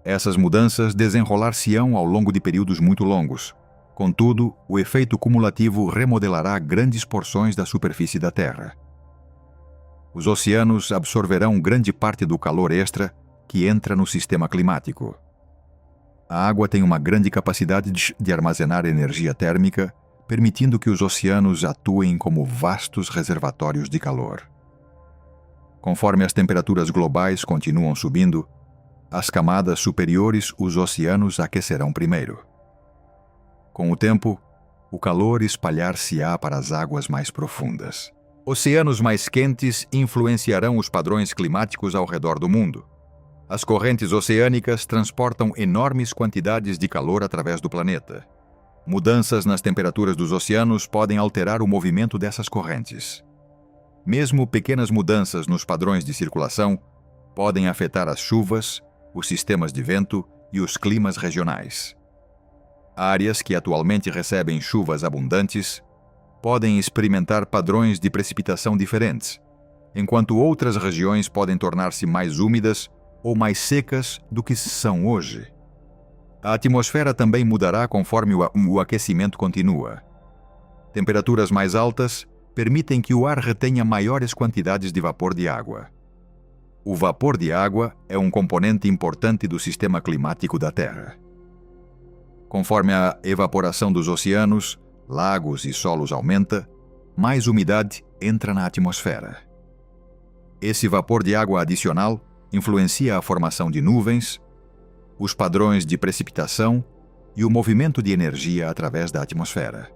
Essas mudanças desenrolar-se-ão ao longo de períodos muito longos. Contudo, o efeito cumulativo remodelará grandes porções da superfície da Terra. Os oceanos absorverão grande parte do calor extra que entra no sistema climático. A água tem uma grande capacidade de armazenar energia térmica, permitindo que os oceanos atuem como vastos reservatórios de calor. Conforme as temperaturas globais continuam subindo, as camadas superiores, os oceanos aquecerão primeiro. Com o tempo, o calor espalhar-se-á para as águas mais profundas. Oceanos mais quentes influenciarão os padrões climáticos ao redor do mundo. As correntes oceânicas transportam enormes quantidades de calor através do planeta. Mudanças nas temperaturas dos oceanos podem alterar o movimento dessas correntes. Mesmo pequenas mudanças nos padrões de circulação podem afetar as chuvas, os sistemas de vento e os climas regionais. Áreas que atualmente recebem chuvas abundantes podem experimentar padrões de precipitação diferentes, enquanto outras regiões podem tornar-se mais úmidas ou mais secas do que são hoje. A atmosfera também mudará conforme o aquecimento continua. Temperaturas mais altas permitem que o ar retenha maiores quantidades de vapor de água. O vapor de água é um componente importante do sistema climático da Terra. Conforme a evaporação dos oceanos, lagos e solos aumenta, mais umidade entra na atmosfera. Esse vapor de água adicional influencia a formação de nuvens, os padrões de precipitação e o movimento de energia através da atmosfera.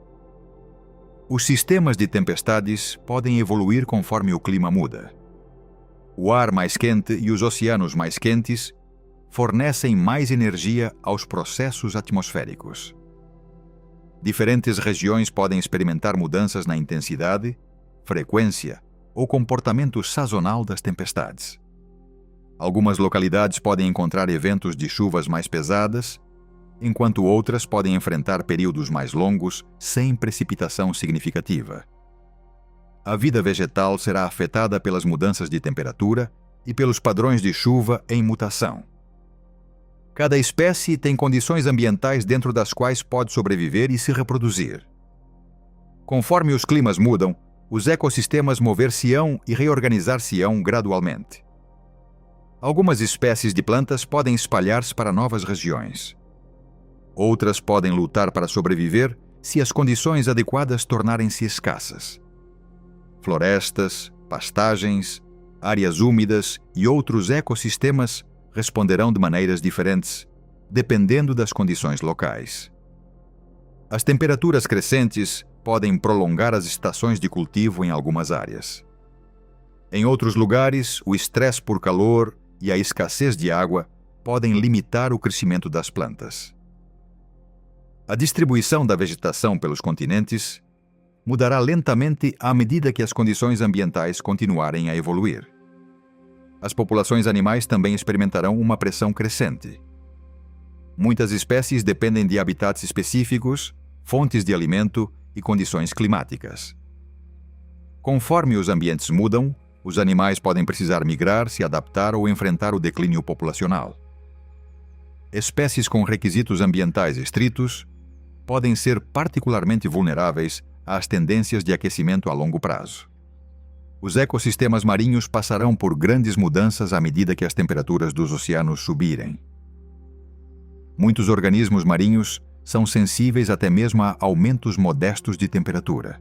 Os sistemas de tempestades podem evoluir conforme o clima muda. O ar mais quente e os oceanos mais quentes fornecem mais energia aos processos atmosféricos. Diferentes regiões podem experimentar mudanças na intensidade, frequência ou comportamento sazonal das tempestades. Algumas localidades podem encontrar eventos de chuvas mais pesadas, enquanto outras podem enfrentar períodos mais longos sem precipitação significativa. A vida vegetal será afetada pelas mudanças de temperatura e pelos padrões de chuva em mutação. Cada espécie tem condições ambientais dentro das quais pode sobreviver e se reproduzir. Conforme os climas mudam, os ecossistemas mover-se-ão e reorganizar-se-ão gradualmente. Algumas espécies de plantas podem espalhar-se para novas regiões. Outras podem lutar para sobreviver se as condições adequadas tornarem-se escassas. Florestas, pastagens, áreas úmidas e outros ecossistemas responderão de maneiras diferentes, dependendo das condições locais. As temperaturas crescentes podem prolongar as estações de cultivo em algumas áreas. Em outros lugares, o estresse por calor e a escassez de água podem limitar o crescimento das plantas. A distribuição da vegetação pelos continentes mudará lentamente à medida que as condições ambientais continuarem a evoluir. As populações animais também experimentarão uma pressão crescente. Muitas espécies dependem de habitats específicos, fontes de alimento e condições climáticas. Conforme os ambientes mudam, os animais podem precisar migrar, se adaptar ou enfrentar o declínio populacional. Espécies com requisitos ambientais estritos podem ser particularmente vulneráveis às tendências de aquecimento a longo prazo. Os ecossistemas marinhos passarão por grandes mudanças à medida que as temperaturas dos oceanos subirem. Muitos organismos marinhos são sensíveis até mesmo a aumentos modestos de temperatura.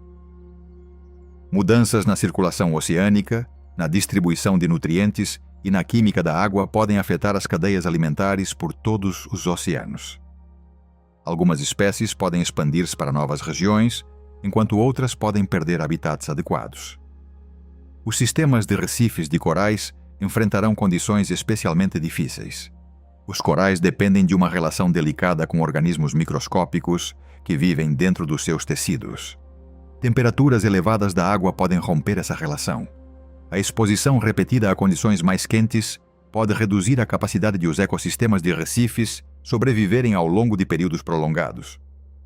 Mudanças na circulação oceânica, na distribuição de nutrientes e na química da água podem afetar as cadeias alimentares por todos os oceanos. Algumas espécies podem expandir-se para novas regiões, enquanto outras podem perder habitats adequados. Os sistemas de recifes de corais enfrentarão condições especialmente difíceis. Os corais dependem de uma relação delicada com organismos microscópicos que vivem dentro dos seus tecidos. Temperaturas elevadas da água podem romper essa relação. A exposição repetida a condições mais quentes pode reduzir a capacidade de os ecossistemas de recifes sobreviverem ao longo de períodos prolongados.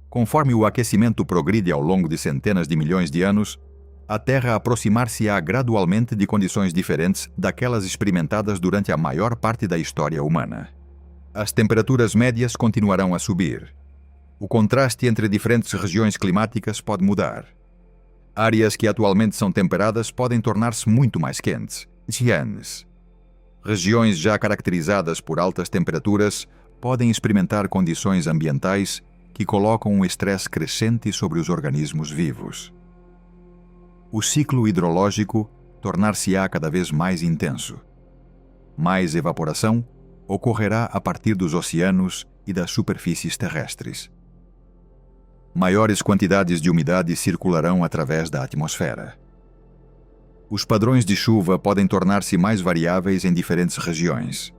Conforme o aquecimento progride ao longo de centenas de milhões de anos, a Terra aproximar-se-á gradualmente de condições diferentes daquelas experimentadas durante a maior parte da história humana. As temperaturas médias continuarão a subir. O contraste entre diferentes regiões climáticas pode mudar. Áreas que atualmente são temperadas podem tornar-se muito mais quentes, oceanos. Regiões já caracterizadas por altas temperaturas podem experimentar condições ambientais que colocam um estresse crescente sobre os organismos vivos. O ciclo hidrológico tornar-se-á cada vez mais intenso. Mais evaporação ocorrerá a partir dos oceanos e das superfícies terrestres. Maiores quantidades de umidade circularão através da atmosfera. Os padrões de chuva podem tornar-se mais variáveis em diferentes regiões.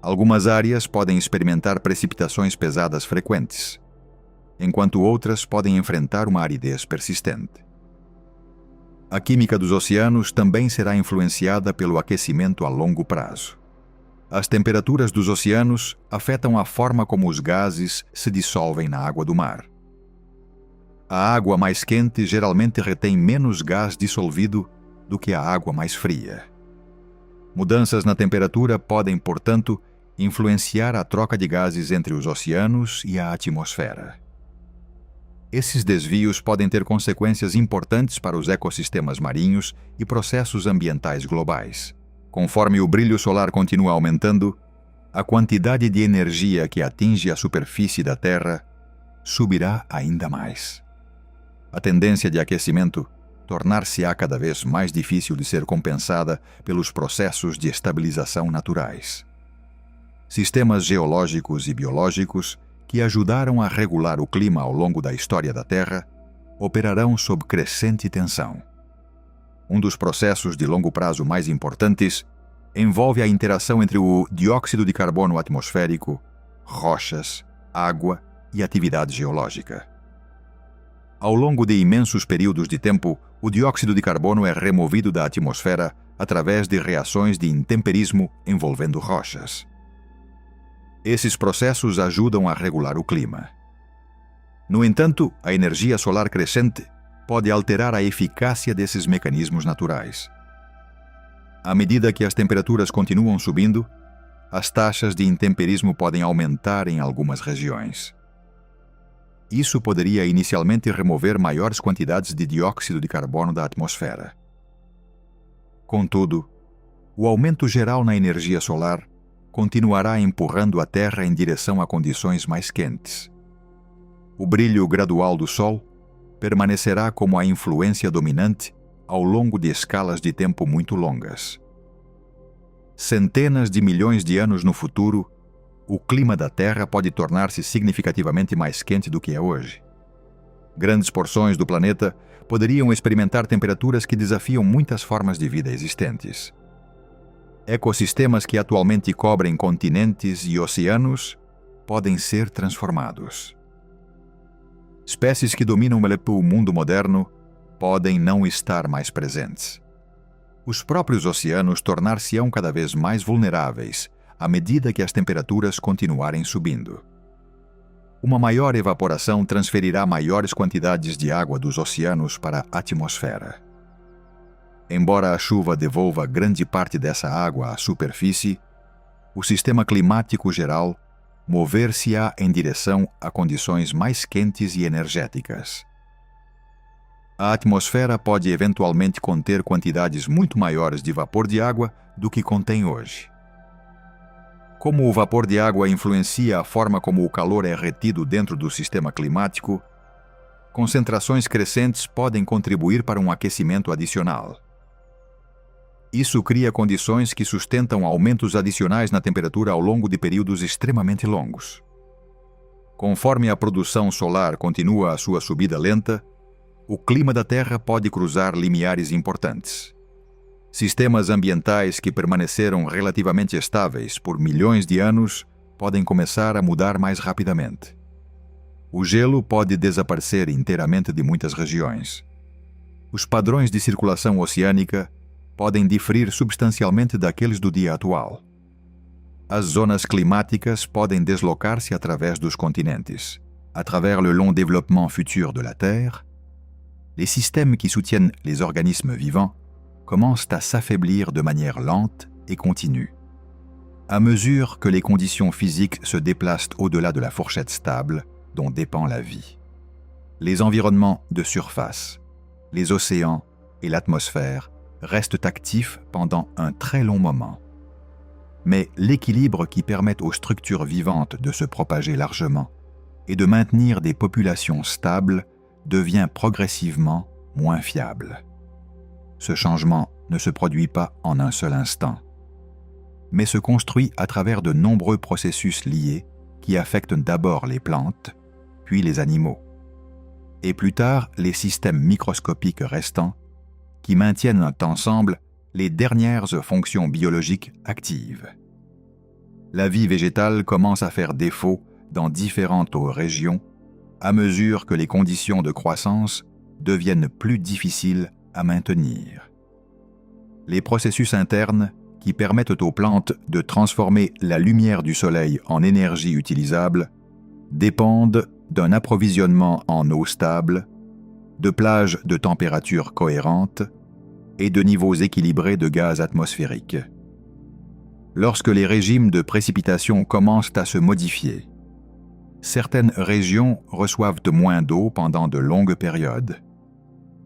Algumas áreas podem experimentar precipitações pesadas frequentes, enquanto outras podem enfrentar uma aridez persistente. A química dos oceanos também será influenciada pelo aquecimento a longo prazo. As temperaturas dos oceanos afetam a forma como os gases se dissolvem na água do mar. A água mais quente geralmente retém menos gás dissolvido do que a água mais fria. Mudanças na temperatura podem, portanto, influenciar a troca de gases entre os oceanos e a atmosfera. Esses desvios podem ter consequências importantes para os ecossistemas marinhos e processos ambientais globais. Conforme o brilho solar continua aumentando, a quantidade de energia que atinge a superfície da Terra subirá ainda mais. A tendência de aquecimento tornar-se-á cada vez mais difícil de ser compensada pelos processos de estabilização naturais. Sistemas geológicos e biológicos que ajudaram a regular o clima ao longo da história da Terra operarão sob crescente tensão. Um dos processos de longo prazo mais importantes envolve a interação entre o dióxido de carbono atmosférico, rochas, água e atividade geológica. Ao longo de imensos períodos de tempo, o dióxido de carbono é removido da atmosfera através de reações de intemperismo envolvendo rochas. Esses processos ajudam a regular o clima. No entanto, a energia solar crescente pode alterar a eficácia desses mecanismos naturais. À medida que as temperaturas continuam subindo, as taxas de intemperismo podem aumentar em algumas regiões. Isso poderia inicialmente remover maiores quantidades de dióxido de carbono da atmosfera. Contudo, o aumento geral na energia solar continuará empurrando a Terra em direção a condições mais quentes. O brilho gradual do Sol permanecerá como a influência dominante ao longo de escalas de tempo muito longas. Centenas de milhões de anos no futuro, o clima da Terra pode tornar-se significativamente mais quente do que é hoje. Grandes porções do planeta poderiam experimentar temperaturas que desafiam muitas formas de vida existentes. Ecossistemas que atualmente cobrem continentes e oceanos podem ser transformados. Espécies que dominam o mundo moderno podem não estar mais presentes. Os próprios oceanos tornar-se-ão cada vez mais vulneráveis à medida que as temperaturas continuarem subindo. Uma maior evaporação transferirá maiores quantidades de água dos oceanos para a atmosfera. Embora a chuva devolva grande parte dessa água à superfície, o sistema climático geral mover-se-á em direção a condições mais quentes e energéticas. A atmosfera pode eventualmente conter quantidades muito maiores de vapor de água do que contém hoje. Como o vapor de água influencia a forma como o calor é retido dentro do sistema climático, concentrações crescentes podem contribuir para um aquecimento adicional. Isso cria condições que sustentam aumentos adicionais na temperatura ao longo de períodos extremamente longos. Conforme a produção solar continua a sua subida lenta, o clima da Terra pode cruzar limiares importantes. Sistemas ambientais que permaneceram relativamente estáveis por milhões de anos podem começar a mudar mais rapidamente. O gelo pode desaparecer inteiramente de muitas regiões. Os padrões de circulação oceânica podem diferir substancialmente daqueles do dia atual. As zonas climáticas podem deslocar-se através dos continentes. À travers le long développement futur de la Terre, les systèmes qui soutiennent les organismes vivants commencent à s'affaiblir de manière lente et continue. À mesure que les conditions physiques se déplacent au-delà de la fourchette stable dont dépend la vie. Les environnements de surface, les océans et l'atmosphère restent actifs pendant un très long moment. Mais l'équilibre qui permet aux structures vivantes de se propager largement et de maintenir des populations stables devient progressivement moins fiable. Ce changement ne se produit pas en un seul instant, mais se construit à travers de nombreux processus liés qui affectent d'abord les plantes, puis les animaux, et plus tard les systèmes microscopiques restants qui maintiennent ensemble les dernières fonctions biologiques actives. La vie végétale commence à faire défaut dans différentes régions à mesure que les conditions de croissance deviennent plus difficiles à maintenir. Les processus internes qui permettent aux plantes de transformer la lumière du soleil en énergie utilisable dépendent d'un approvisionnement en eau stable, de plages de température cohérentes et de niveaux équilibrés de gaz atmosphérique. Lorsque les régimes de précipitation commencent à se modifier, certaines régions reçoivent moins d'eau pendant de longues périodes,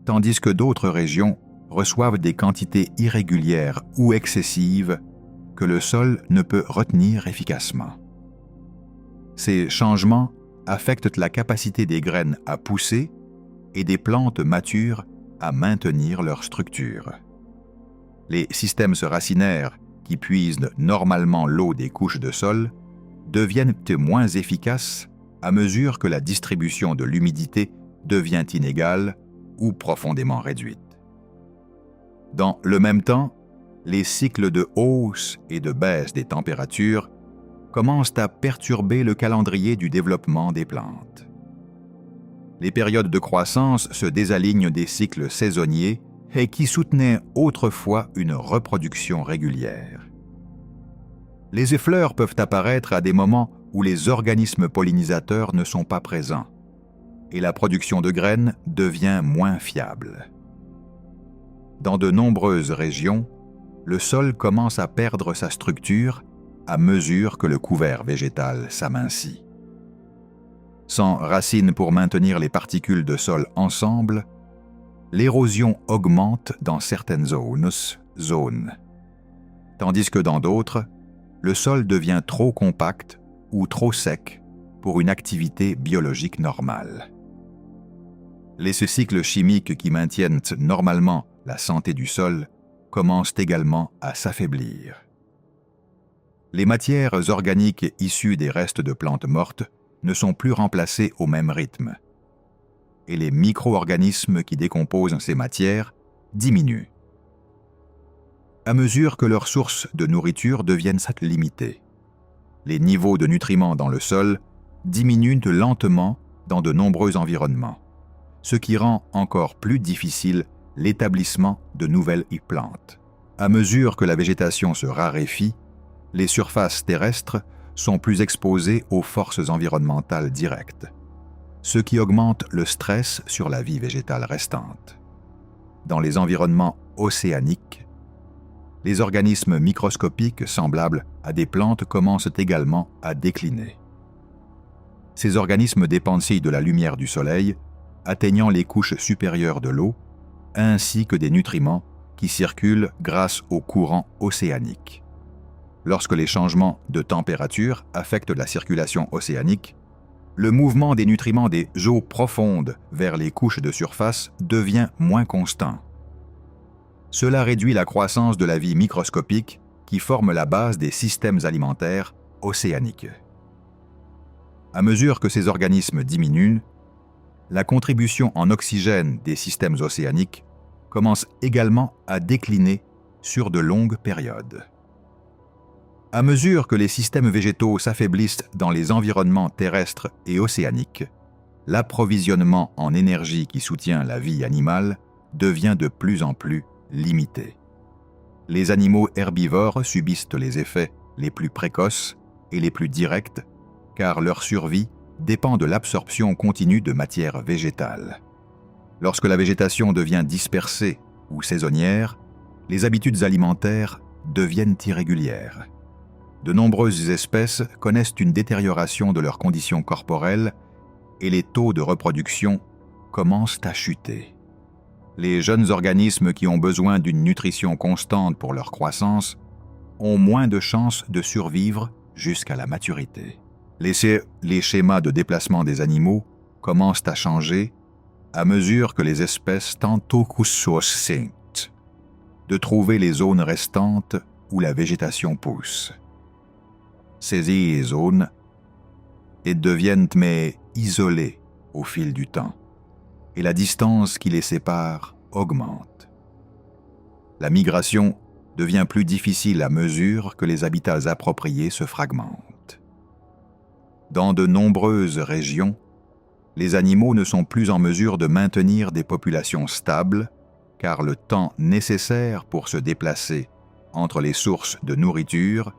tandis que d'autres régions reçoivent des quantités irrégulières ou excessives que le sol ne peut retenir efficacement. Ces changements affectent la capacité des graines à pousser et des plantes matures à maintenir leur structure. Les systèmes racinaires qui puisent normalement l'eau des couches de sol deviennent moins efficaces à mesure que la distribution de l'humidité devient inégale ou profondément réduite. Dans le même temps, les cycles de hausse et de baisse des températures commencent à perturber le calendrier du développement des plantes. Les périodes de croissance se désalignent des cycles saisonniers et qui soutenaient autrefois une reproduction régulière. Les effleurs peuvent apparaître à des moments où les organismes pollinisateurs ne sont pas présents, et la production de graines devient moins fiable. Dans de nombreuses régions, le sol commence à perdre sa structure à mesure que le couvert végétal s'amincit. Sans racines pour maintenir les particules de sol ensemble, l'érosion augmente dans certaines zones, tandis que dans d'autres, le sol devient trop compact ou trop sec pour une activité biologique normale. Les cycles chimiques qui maintiennent normalement la santé du sol commencent également à s'affaiblir. Les matières organiques issues des restes de plantes mortes ne sont plus remplacées au même rythme, et les micro-organismes qui décomposent ces matières diminuent à mesure que leurs sources de nourriture deviennent limitées. Les niveaux de nutriments dans le sol diminuent lentement dans de nombreux environnements, ce qui rend encore plus difficile l'établissement de nouvelles plantes. À mesure que la végétation se raréfie, les surfaces terrestres sont plus exposées aux forces environnementales directes, ce qui augmente le stress sur la vie végétale restante. Dans les environnements océaniques, les organismes microscopiques semblables à des plantes commencent également à décliner. Ces organismes dépendent de la lumière du soleil, atteignant les couches supérieures de l'eau, ainsi que des nutriments qui circulent grâce aux courants océaniques. Lorsque les changements de température affectent la circulation océanique, le mouvement des nutriments des eaux profondes vers les couches de surface devient moins constant. Cela réduit la croissance de la vie microscopique qui forme la base des systèmes alimentaires océaniques. À mesure que ces organismes diminuent, la contribution en oxygène des systèmes océaniques commence également à décliner sur de longues périodes. À mesure que les systèmes végétaux s'affaiblissent dans les environnements terrestres et océaniques, l'approvisionnement en énergie qui soutient la vie animale devient de plus en plus limité. Les animaux herbivores subissent les effets les plus précoces et les plus directs, car leur survie dépend de l'absorption continue de matière végétale. Lorsque la végétation devient dispersée ou saisonnière, les habitudes alimentaires deviennent irrégulières. De nombreuses espèces connaissent une détérioration de leurs conditions corporelles et les taux de reproduction commencent à chuter. Les jeunes organismes qui ont besoin d'une nutrition constante pour leur croissance ont moins de chances de survivre jusqu'à la maturité. Les schémas de déplacement des animaux commencent à changer à mesure que les espèces tentent de trouver les zones restantes où la végétation pousse. Ces zones deviennent isolées au fil du temps, et la distance qui les sépare augmente. La migration devient plus difficile à mesure que les habitats appropriés se fragmentent. Dans de nombreuses régions, les animaux ne sont plus en mesure de maintenir des populations stables, car le temps nécessaire pour se déplacer entre les sources de nourriture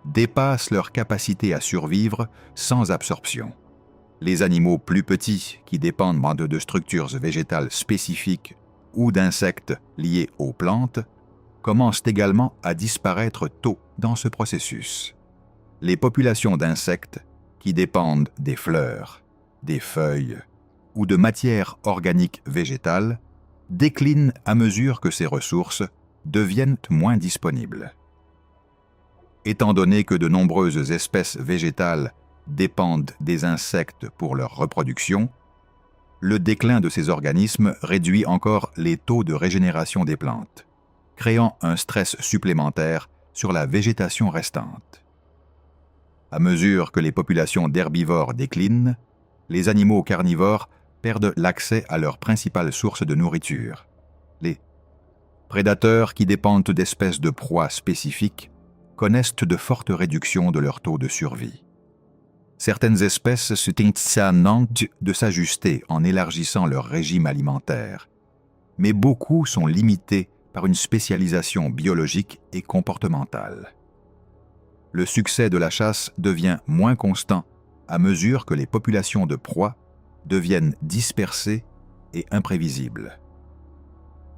dépasse leur capacité à survivre sans absorption. Les animaux plus petits, qui dépendent de structures végétales spécifiques ou d'insectes liés aux plantes, commencent également à disparaître tôt dans ce processus. Les populations d'insectes, qui dépendent des fleurs, des feuilles ou de matières organiques végétales, déclinent à mesure que ces ressources deviennent moins disponibles. Étant donné que de nombreuses espèces végétales dépendent des insectes pour leur reproduction, le déclin de ces organismes réduit encore les taux de régénération des plantes, créant un stress supplémentaire sur la végétation restante. À mesure que les populations d'herbivores déclinent, les animaux carnivores perdent l'accès à leur principale source de nourriture. Les prédateurs qui dépendent d'espèces de proies spécifiques connaissent de fortes réductions de leur taux de survie. Certaines espèces se tentent de s'ajuster en élargissant leur régime alimentaire, mais beaucoup sont limités par une spécialisation biologique et comportementale. Le succès de la chasse devient moins constant à mesure que les populations de proies deviennent dispersées et imprévisibles.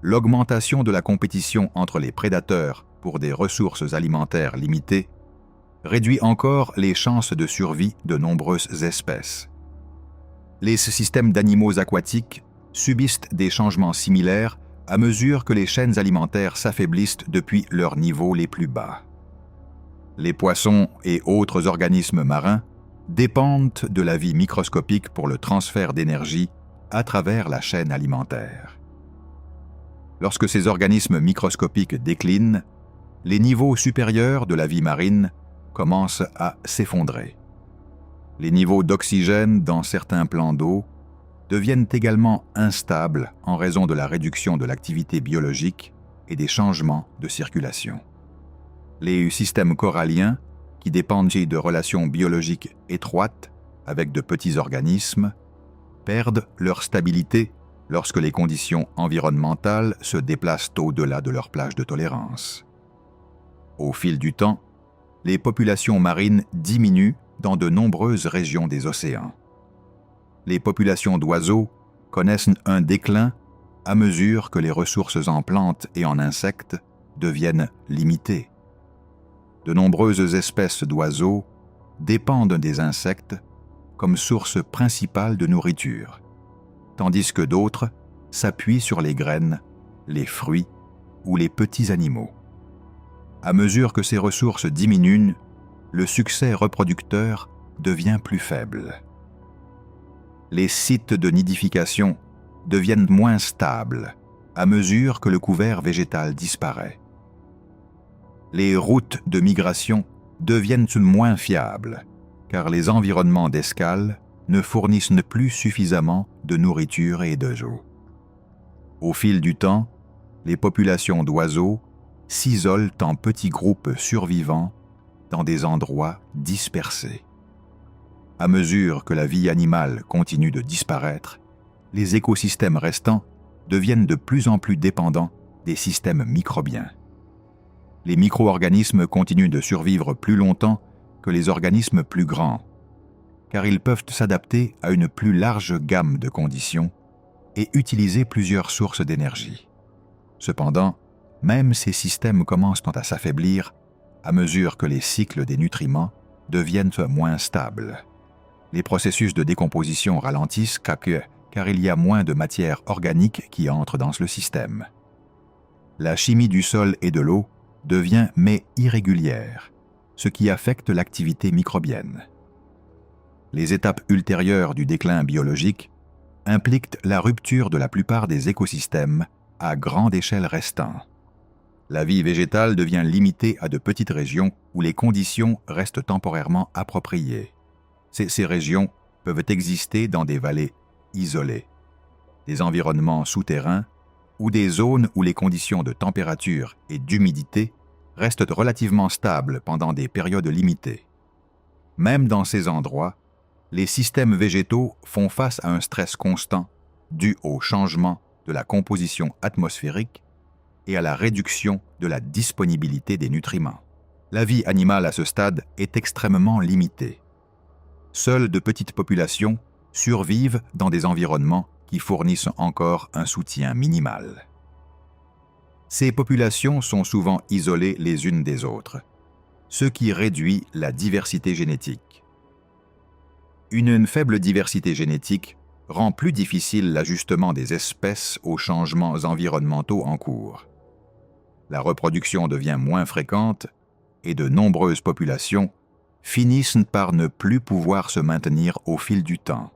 l'augmentation de la compétition entre les prédateurs pour des ressources alimentaires limitées réduit encore les chances de survie de nombreuses espèces. Les systèmes d'animaux aquatiques subissent des changements similaires à mesure que les chaînes alimentaires s'affaiblissent depuis leurs niveaux les plus bas. Les poissons et autres organismes marins dépendent de la vie microscopique pour le transfert d'énergie à travers la chaîne alimentaire. Lorsque ces organismes microscopiques déclinent, les niveaux supérieurs de la vie marine commencent à s'effondrer. Les niveaux d'oxygène dans certains plans d'eau deviennent également instables en raison de la réduction de l'activité biologique et des changements de circulation. Les systèmes coralliens, qui dépendent de relations biologiques étroites avec de petits organismes, perdent leur stabilité lorsque les conditions environnementales se déplacent au-delà de leur plage de tolérance. Au fil du temps, les populations marines diminuent dans de nombreuses régions des océans. Les populations d'oiseaux connaissent un déclin à mesure que les ressources en plantes et en insectes deviennent limitées. De nombreuses espèces d'oiseaux dépendent des insectes comme source principale de nourriture, tandis que d'autres s'appuient sur les graines, les fruits ou les petits animaux. À mesure que ces ressources diminuent, le succès reproducteur devient plus faible. Les sites de nidification deviennent moins stables à mesure que le couvert végétal disparaît. Les routes de migration deviennent moins fiables, car les environnements d'escale ne fournissent plus suffisamment de nourriture et d'eau. Au fil du temps, les populations d'oiseaux s'isolent en petits groupes survivants dans des endroits dispersés. À mesure que la vie animale continue de disparaître, les écosystèmes restants deviennent de plus en plus dépendants des systèmes microbiens. Les micro-organismes continuent de survivre plus longtemps que les organismes plus grands, car ils peuvent s'adapter à une plus large gamme de conditions et utiliser plusieurs sources d'énergie. Cependant, même ces systèmes commencent à s'affaiblir à mesure que les cycles des nutriments deviennent moins stables. Les processus de décomposition ralentissent car il y a moins de matière organique qui entre dans le système. La chimie du sol et de l'eau devient mais irrégulière, ce qui affecte l'activité microbienne. Les étapes ultérieures du déclin biologique impliquent la rupture de la plupart des écosystèmes à grande échelle restants. La vie végétale devient limitée à de petites régions où les conditions restent temporairement appropriées. Ces régions peuvent exister dans des vallées isolées, des environnements souterrains ou des zones où les conditions de température et d'humidité restent relativement stables pendant des périodes limitées. Même dans ces endroits, les systèmes végétaux font face à un stress constant dû au changement de la composition atmosphérique et à la réduction de la disponibilité des nutriments. La vie animale à ce stade est extrêmement limitée. Seules de petites populations survivent dans des environnements qui fournissent encore un soutien minimal. Ces populations sont souvent isolées les unes des autres, ce qui réduit la diversité génétique. Une faible diversité génétique rend plus difficile l'ajustement des espèces aux changements environnementaux en cours. La reproduction devient moins fréquente et de nombreuses populations finissent par ne plus pouvoir se maintenir au fil du temps.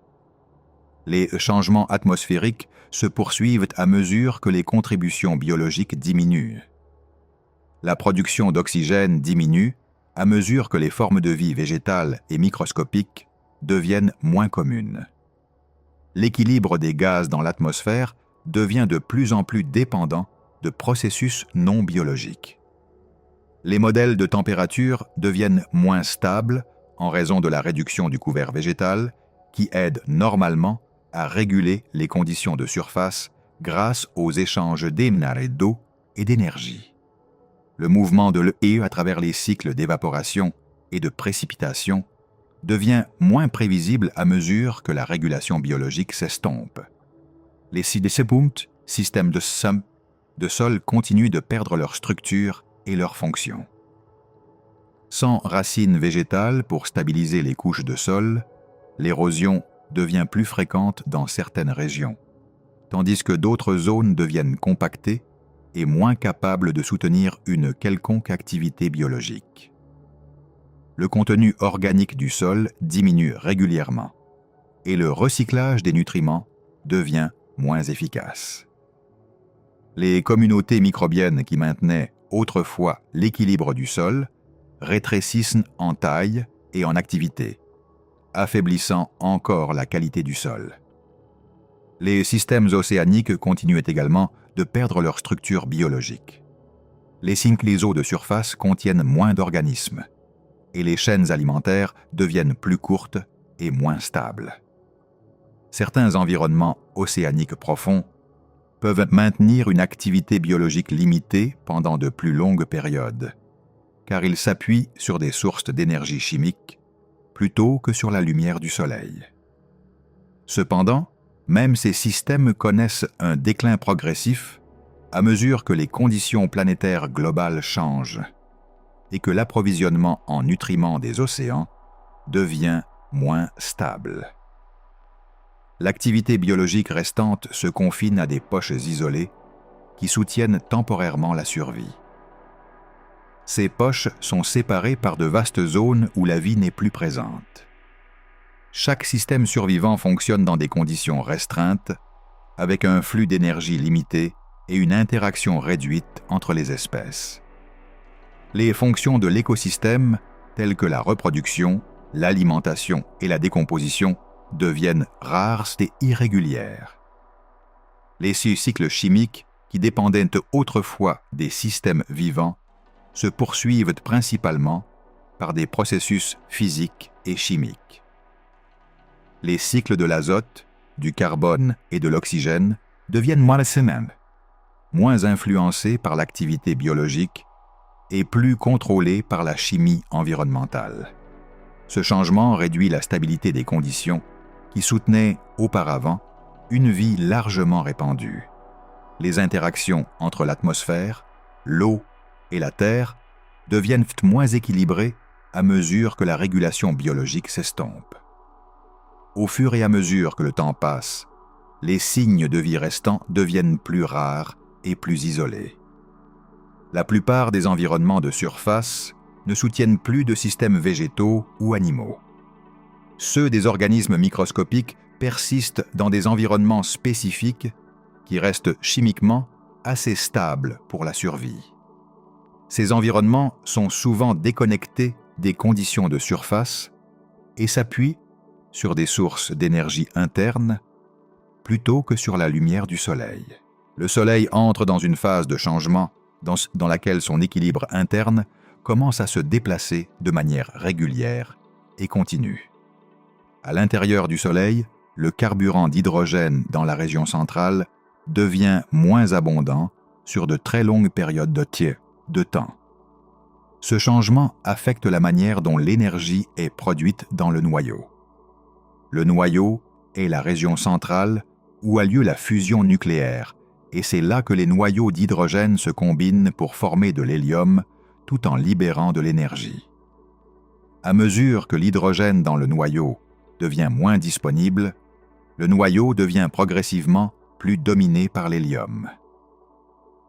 Les changements atmosphériques se poursuivent à mesure que les contributions biologiques diminuent. La production d'oxygène diminue à mesure que les formes de vie végétales et microscopiques deviennent moins communes. L'équilibre des gaz dans l'atmosphère devient de plus en plus dépendant de processus non biologiques. Les modèles de température deviennent moins stables en raison de la réduction du couvert végétal qui aide normalement à réguler les conditions de surface grâce aux échanges d'eau et d'énergie. Le mouvement de l'eau à travers les cycles d'évaporation et de précipitation devient moins prévisible à mesure que la régulation biologique s'estompe. Les systèmes de de sols continuent de perdre leur structure et leur fonction. Sans racines végétales pour stabiliser les couches de sol, l'érosion devient plus fréquente dans certaines régions, tandis que d'autres zones deviennent compactées et moins capables de soutenir une quelconque activité biologique. Le contenu organique du sol diminue régulièrement et le recyclage des nutriments devient moins efficace. Les communautés microbiennes qui maintenaient autrefois l'équilibre du sol rétrécissent en taille et en activité, affaiblissant encore la qualité du sol. Les systèmes océaniques continuent également de perdre leur structure biologique. Les synclysos de surface contiennent moins d'organismes et les chaînes alimentaires deviennent plus courtes et moins stables. Certains environnements océaniques profonds peuvent maintenir une activité biologique limitée pendant de plus longues périodes, car ils s'appuient sur des sources d'énergie chimique plutôt que sur la lumière du soleil. Cependant, même ces systèmes connaissent un déclin progressif à mesure que les conditions planétaires globales changent et que l'approvisionnement en nutriments des océans devient moins stable. L'activité biologique restante se confine à des poches isolées qui soutiennent temporairement la survie. Ces poches sont séparées par de vastes zones où la vie n'est plus présente. Chaque système survivant fonctionne dans des conditions restreintes, avec un flux d'énergie limité et une interaction réduite entre les espèces. Les fonctions de l'écosystème, telles que la reproduction, l'alimentation et la décomposition, deviennent rares et irrégulières. Les cycles chimiques, qui dépendaient autrefois des systèmes vivants, se poursuivent principalement par des processus physiques et chimiques. Les cycles de l'azote, du carbone et de l'oxygène deviennent moins influencés par l'activité biologique et plus contrôlés par la chimie environnementale. Ce changement réduit la stabilité des conditions qui soutenaient auparavant une vie largement répandue. Les interactions entre l'atmosphère, l'eau et la terre deviennent moins équilibrées à mesure que la régulation biologique s'estompe. Au fur et à mesure que le temps passe, les signes de vie restants deviennent plus rares et plus isolés. La plupart des environnements de surface ne soutiennent plus de systèmes végétaux ou animaux. Ceux des organismes microscopiques persistent dans des environnements spécifiques qui restent chimiquement assez stables pour la survie. Ces environnements sont souvent déconnectés des conditions de surface et s'appuient sur des sources d'énergie interne plutôt que sur la lumière du soleil. Le soleil entre dans une phase de changement dans laquelle son équilibre interne commence à se déplacer de manière régulière et continue. À l'intérieur du soleil, le carburant d'hydrogène dans la région centrale devient moins abondant sur de très longues périodes de temps. Ce changement affecte la manière dont l'énergie est produite dans le noyau. Le noyau est la région centrale où a lieu la fusion nucléaire, et c'est là que les noyaux d'hydrogène se combinent pour former de l'hélium tout en libérant de l'énergie. À mesure que l'hydrogène dans le noyau devient moins disponible, le noyau devient progressivement plus dominé par l'hélium.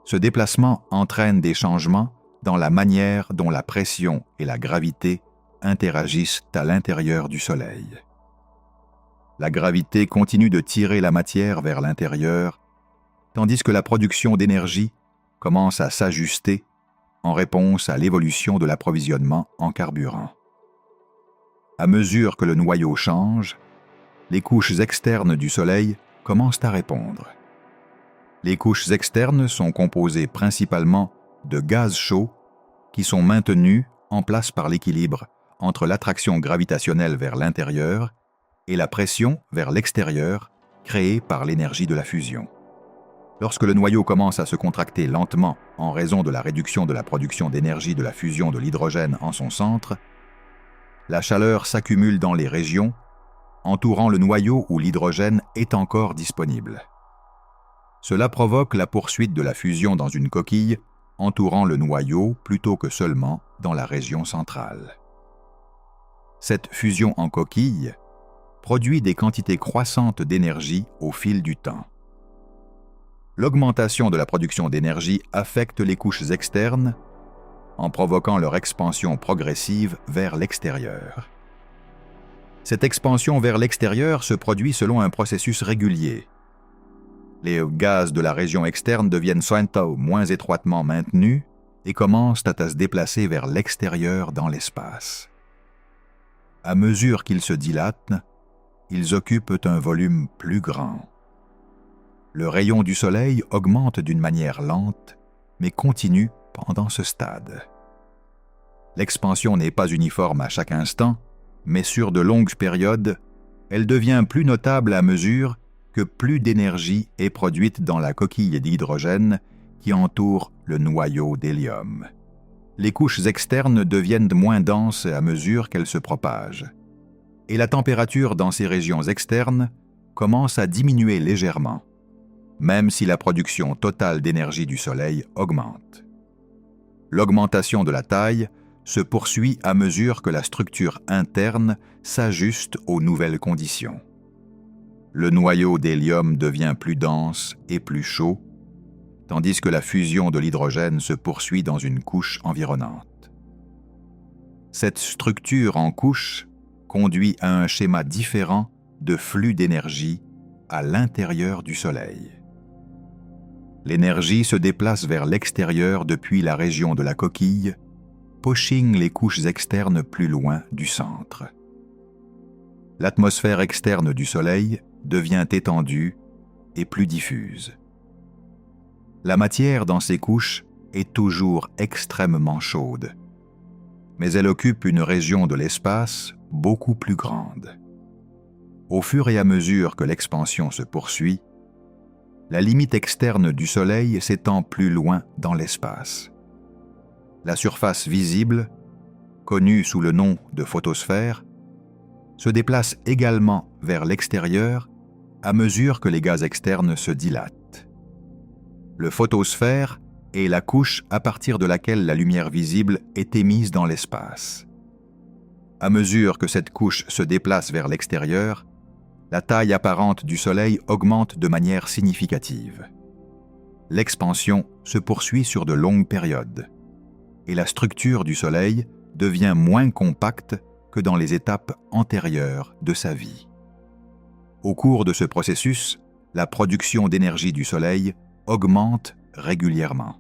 Ce déplacement entraîne des changements dans la manière dont la pression et la gravité interagissent à l'intérieur du Soleil. La gravité continue de tirer la matière vers l'intérieur, tandis que la production d'énergie commence à s'ajuster en réponse à l'évolution de l'approvisionnement en carburant. À mesure que le noyau change, les couches externes du Soleil commencent à répondre. Les couches externes sont composées principalement de gaz chauds qui sont maintenus en place par l'équilibre entre l'attraction gravitationnelle vers l'intérieur et la pression vers l'extérieur créée par l'énergie de la fusion. Lorsque le noyau commence à se contracter lentement en raison de la réduction de la production d'énergie de la fusion de l'hydrogène en son centre, la chaleur s'accumule dans les régions entourant le noyau où l'hydrogène est encore disponible. Cela provoque la poursuite de la fusion dans une coquille entourant le noyau plutôt que seulement dans la région centrale. Cette fusion en coquille produit des quantités croissantes d'énergie au fil du temps. L'augmentation de la production d'énergie affecte les couches externes en provoquant leur expansion progressive vers l'extérieur. Cette expansion vers l'extérieur se produit selon un processus régulier. Les gaz de la région externe deviennent bientôt moins étroitement maintenus et commencent à se déplacer vers l'extérieur dans l'espace. À mesure qu'ils se dilatent, ils occupent un volume plus grand. Le rayon du Soleil augmente d'une manière lente, mais continue pendant ce stade. L'expansion n'est pas uniforme à chaque instant, mais sur de longues périodes, elle devient plus notable à mesure que plus d'énergie est produite dans la coquille d'hydrogène qui entoure le noyau d'hélium. Les couches externes deviennent moins denses à mesure qu'elles se propagent, et la température dans ces régions externes commence à diminuer légèrement, même si la production totale d'énergie du Soleil augmente. L'augmentation de la taille se poursuit à mesure que la structure interne s'ajuste aux nouvelles conditions. Le noyau d'hélium devient plus dense et plus chaud, tandis que la fusion de l'hydrogène se poursuit dans une couche environnante. Cette structure en couche conduit à un schéma différent de flux d'énergie à l'intérieur du Soleil. L'énergie se déplace vers l'extérieur depuis la région de la coquille, pushing les couches externes plus loin du centre. L'atmosphère externe du Soleil devient étendue et plus diffuse. La matière dans ces couches est toujours extrêmement chaude, mais elle occupe une région de l'espace beaucoup plus grande. Au fur et à mesure que l'expansion se poursuit, la limite externe du Soleil s'étend plus loin dans l'espace. La surface visible, connue sous le nom de photosphère, se déplace également vers l'extérieur à mesure que les gaz externes se dilatent. Le photosphère est la couche à partir de laquelle la lumière visible est émise dans l'espace. À mesure que cette couche se déplace vers l'extérieur, la taille apparente du Soleil augmente de manière significative. L'expansion se poursuit sur de longues périodes, et la structure du Soleil devient moins compacte que dans les étapes antérieures de sa vie. Au cours de ce processus, la production d'énergie du Soleil augmente régulièrement.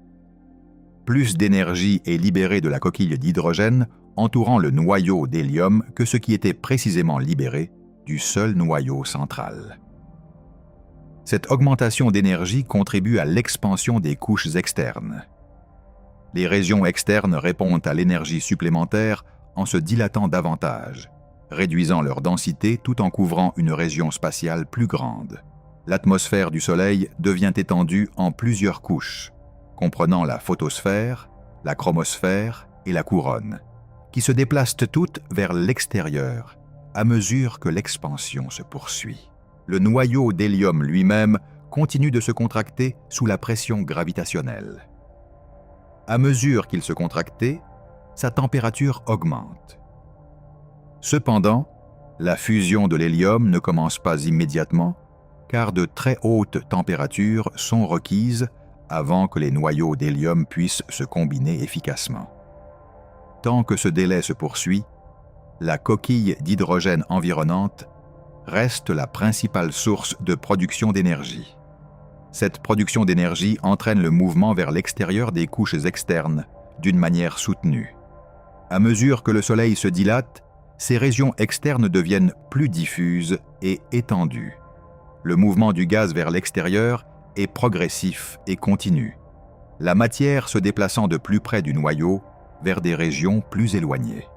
Plus d'énergie est libérée de la coquille d'hydrogène entourant le noyau d'hélium que ce qui était précisément libéré du seul noyau central. Cette augmentation d'énergie contribue à l'expansion des couches externes. Les régions externes répondent à l'énergie supplémentaire en se dilatant davantage, réduisant leur densité tout en couvrant une région spatiale plus grande. L'atmosphère du Soleil devient étendue en plusieurs couches, comprenant la photosphère, la chromosphère et la couronne, qui se déplacent toutes vers l'extérieur à mesure que l'expansion se poursuit. Le noyau d'hélium lui-même continue de se contracter sous la pression gravitationnelle. À mesure qu'il se contractait, sa température augmente. Cependant, la fusion de l'hélium ne commence pas immédiatement, car de très hautes températures sont requises avant que les noyaux d'hélium puissent se combiner efficacement. Tant que ce délai se poursuit, la coquille d'hydrogène environnante reste la principale source de production d'énergie. Cette production d'énergie entraîne le mouvement vers l'extérieur des couches externes d'une manière soutenue. À mesure que le Soleil se dilate, ces régions externes deviennent plus diffuses et étendues. Le mouvement du gaz vers l'extérieur est progressif et continu, la matière se déplaçant de plus près du noyau vers des régions plus éloignées.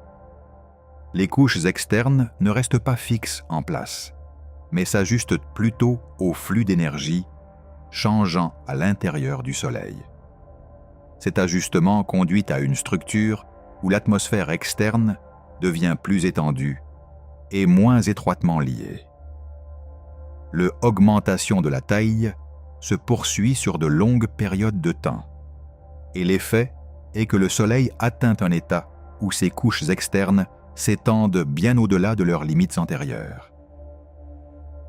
Les couches externes ne restent pas fixes en place, mais s'ajustent plutôt au flux d'énergie changeant à l'intérieur du Soleil. Cet ajustement conduit à une structure où l'atmosphère externe devient plus étendue et moins étroitement liée. L'augmentation de la taille se poursuit sur de longues périodes de temps. Et l'effet est que le Soleil atteint un état où ses couches externes s'étendent bien au-delà de leurs limites antérieures.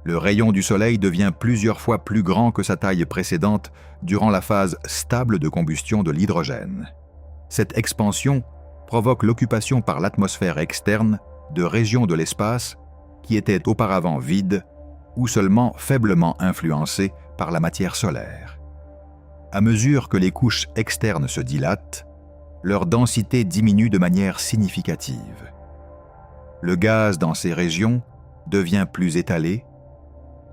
Le rayon du Soleil devient plusieurs fois plus grand que sa taille précédente durant la phase stable de combustion de l'hydrogène. Cette expansion provoque l'occupation par l'atmosphère externe de régions de l'espace qui étaient auparavant vides ou seulement faiblement influencées par la matière solaire. À mesure que les couches externes se dilatent, leur densité diminue de manière significative. Le gaz dans ces régions devient plus étalé,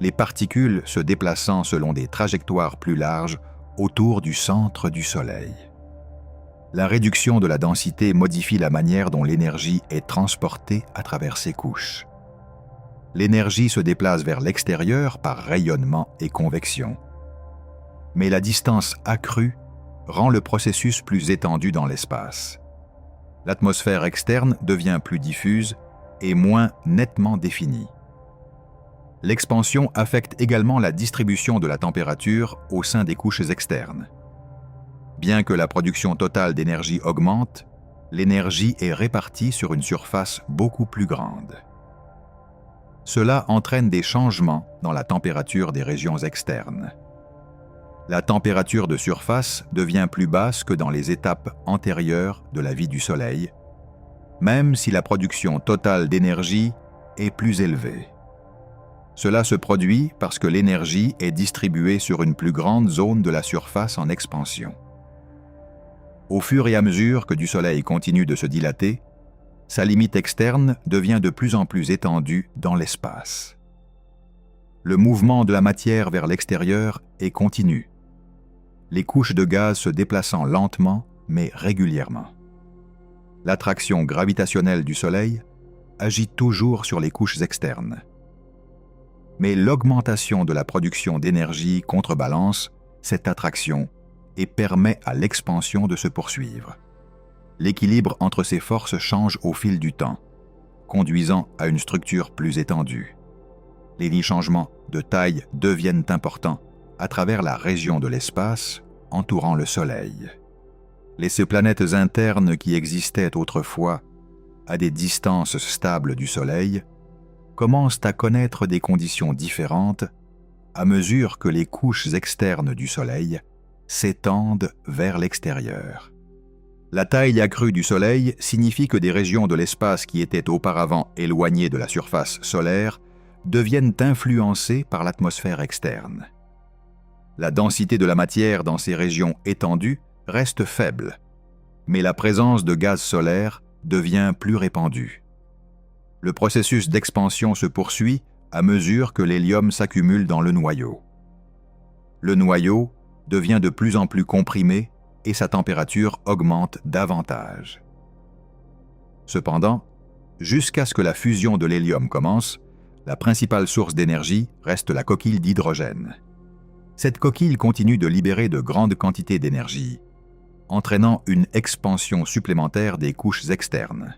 les particules se déplaçant selon des trajectoires plus larges autour du centre du Soleil. La réduction de la densité modifie la manière dont l'énergie est transportée à travers ces couches. L'énergie se déplace vers l'extérieur par rayonnement et convection. Mais la distance accrue rend le processus plus étendu dans l'espace. L'atmosphère externe devient plus diffuse et moins nettement définie. L'expansion affecte également la distribution de la température au sein des couches externes. Bien que la production totale d'énergie augmente, l'énergie est répartie sur une surface beaucoup plus grande. Cela entraîne des changements dans la température des régions externes. La température de surface devient plus basse que dans les étapes antérieures de la vie du Soleil, même si la production totale d'énergie est plus élevée. Cela se produit parce que l'énergie est distribuée sur une plus grande zone de la surface en expansion. Au fur et à mesure que du Soleil continue de se dilater, sa limite externe devient de plus en plus étendue dans l'espace. Le mouvement de la matière vers l'extérieur est continu, les couches de gaz se déplaçant lentement mais régulièrement. L'attraction gravitationnelle du Soleil agit toujours sur les couches externes. Mais l'augmentation de la production d'énergie contrebalance cette attraction et permet à l'expansion de se poursuivre. L'équilibre entre ces forces change au fil du temps, conduisant à une structure plus étendue. Les changements de taille deviennent importants à travers la région de l'espace entourant le Soleil. Les planètes internes qui existaient autrefois à des distances stables du Soleil commencent à connaître des conditions différentes à mesure que les couches externes du Soleil s'étendent vers l'extérieur. La taille accrue du Soleil signifie que des régions de l'espace qui étaient auparavant éloignées de la surface solaire deviennent influencées par l'atmosphère externe. La densité de la matière dans ces régions étendues reste faible, mais la présence de gaz solaire devient plus répandue. Le processus d'expansion se poursuit à mesure que l'hélium s'accumule dans le noyau. Le noyau devient de plus en plus comprimé et sa température augmente davantage. Cependant, jusqu'à ce que la fusion de l'hélium commence, la principale source d'énergie reste la coquille d'hydrogène. Cette coquille continue de libérer de grandes quantités d'énergie, entraînant une expansion supplémentaire des couches externes.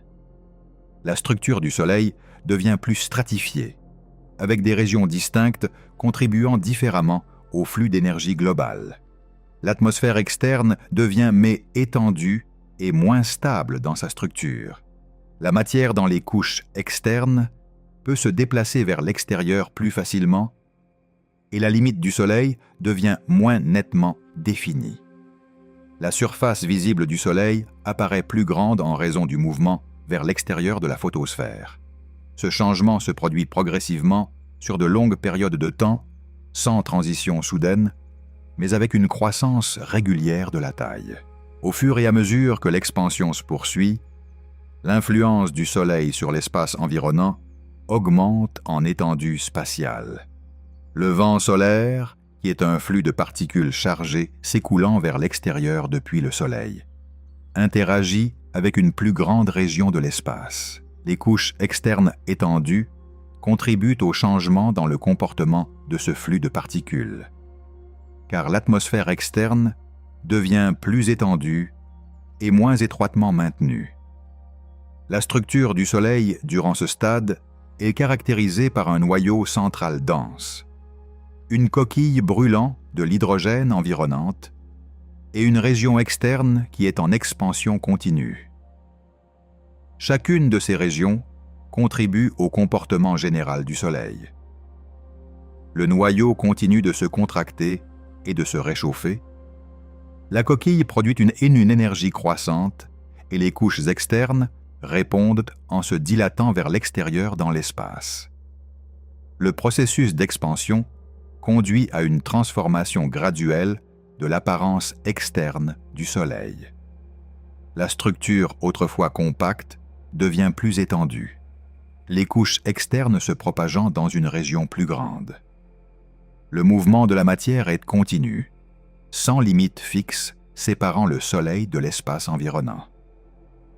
La structure du Soleil devient plus stratifiée, avec des régions distinctes contribuant différemment au flux d'énergie global. L'atmosphère externe devient mais étendue et moins stable dans sa structure. La matière dans les couches externes peut se déplacer vers l'extérieur plus facilement et la limite du Soleil devient moins nettement définie. La surface visible du Soleil apparaît plus grande en raison du mouvement vers l'extérieur de la photosphère. Ce changement se produit progressivement sur de longues périodes de temps, sans transition soudaine, mais avec une croissance régulière de la taille. Au fur et à mesure que l'expansion se poursuit, l'influence du Soleil sur l'espace environnant augmente en étendue spatiale. Le vent solaire, qui est un flux de particules chargées s'écoulant vers l'extérieur depuis le Soleil, interagit avec une plus grande région de l'espace. Les couches externes étendues contribuent au changement dans le comportement de ce flux de particules, car l'atmosphère externe devient plus étendue et moins étroitement maintenue. La structure du Soleil durant ce stade est caractérisée par un noyau central dense, une coquille brûlant de l'hydrogène environnante et une région externe qui est en expansion continue. Chacune de ces régions contribue au comportement général du Soleil. Le noyau continue de se contracter et de se réchauffer. La coquille produit une énergie croissante et les couches externes répondent en se dilatant vers l'extérieur dans l'espace. Le processus d'expansion conduit à une transformation graduelle de l'apparence externe du Soleil. La structure autrefois compacte devient plus étendue, les couches externes se propageant dans une région plus grande. Le mouvement de la matière est continu, sans limite fixe séparant le Soleil de l'espace environnant.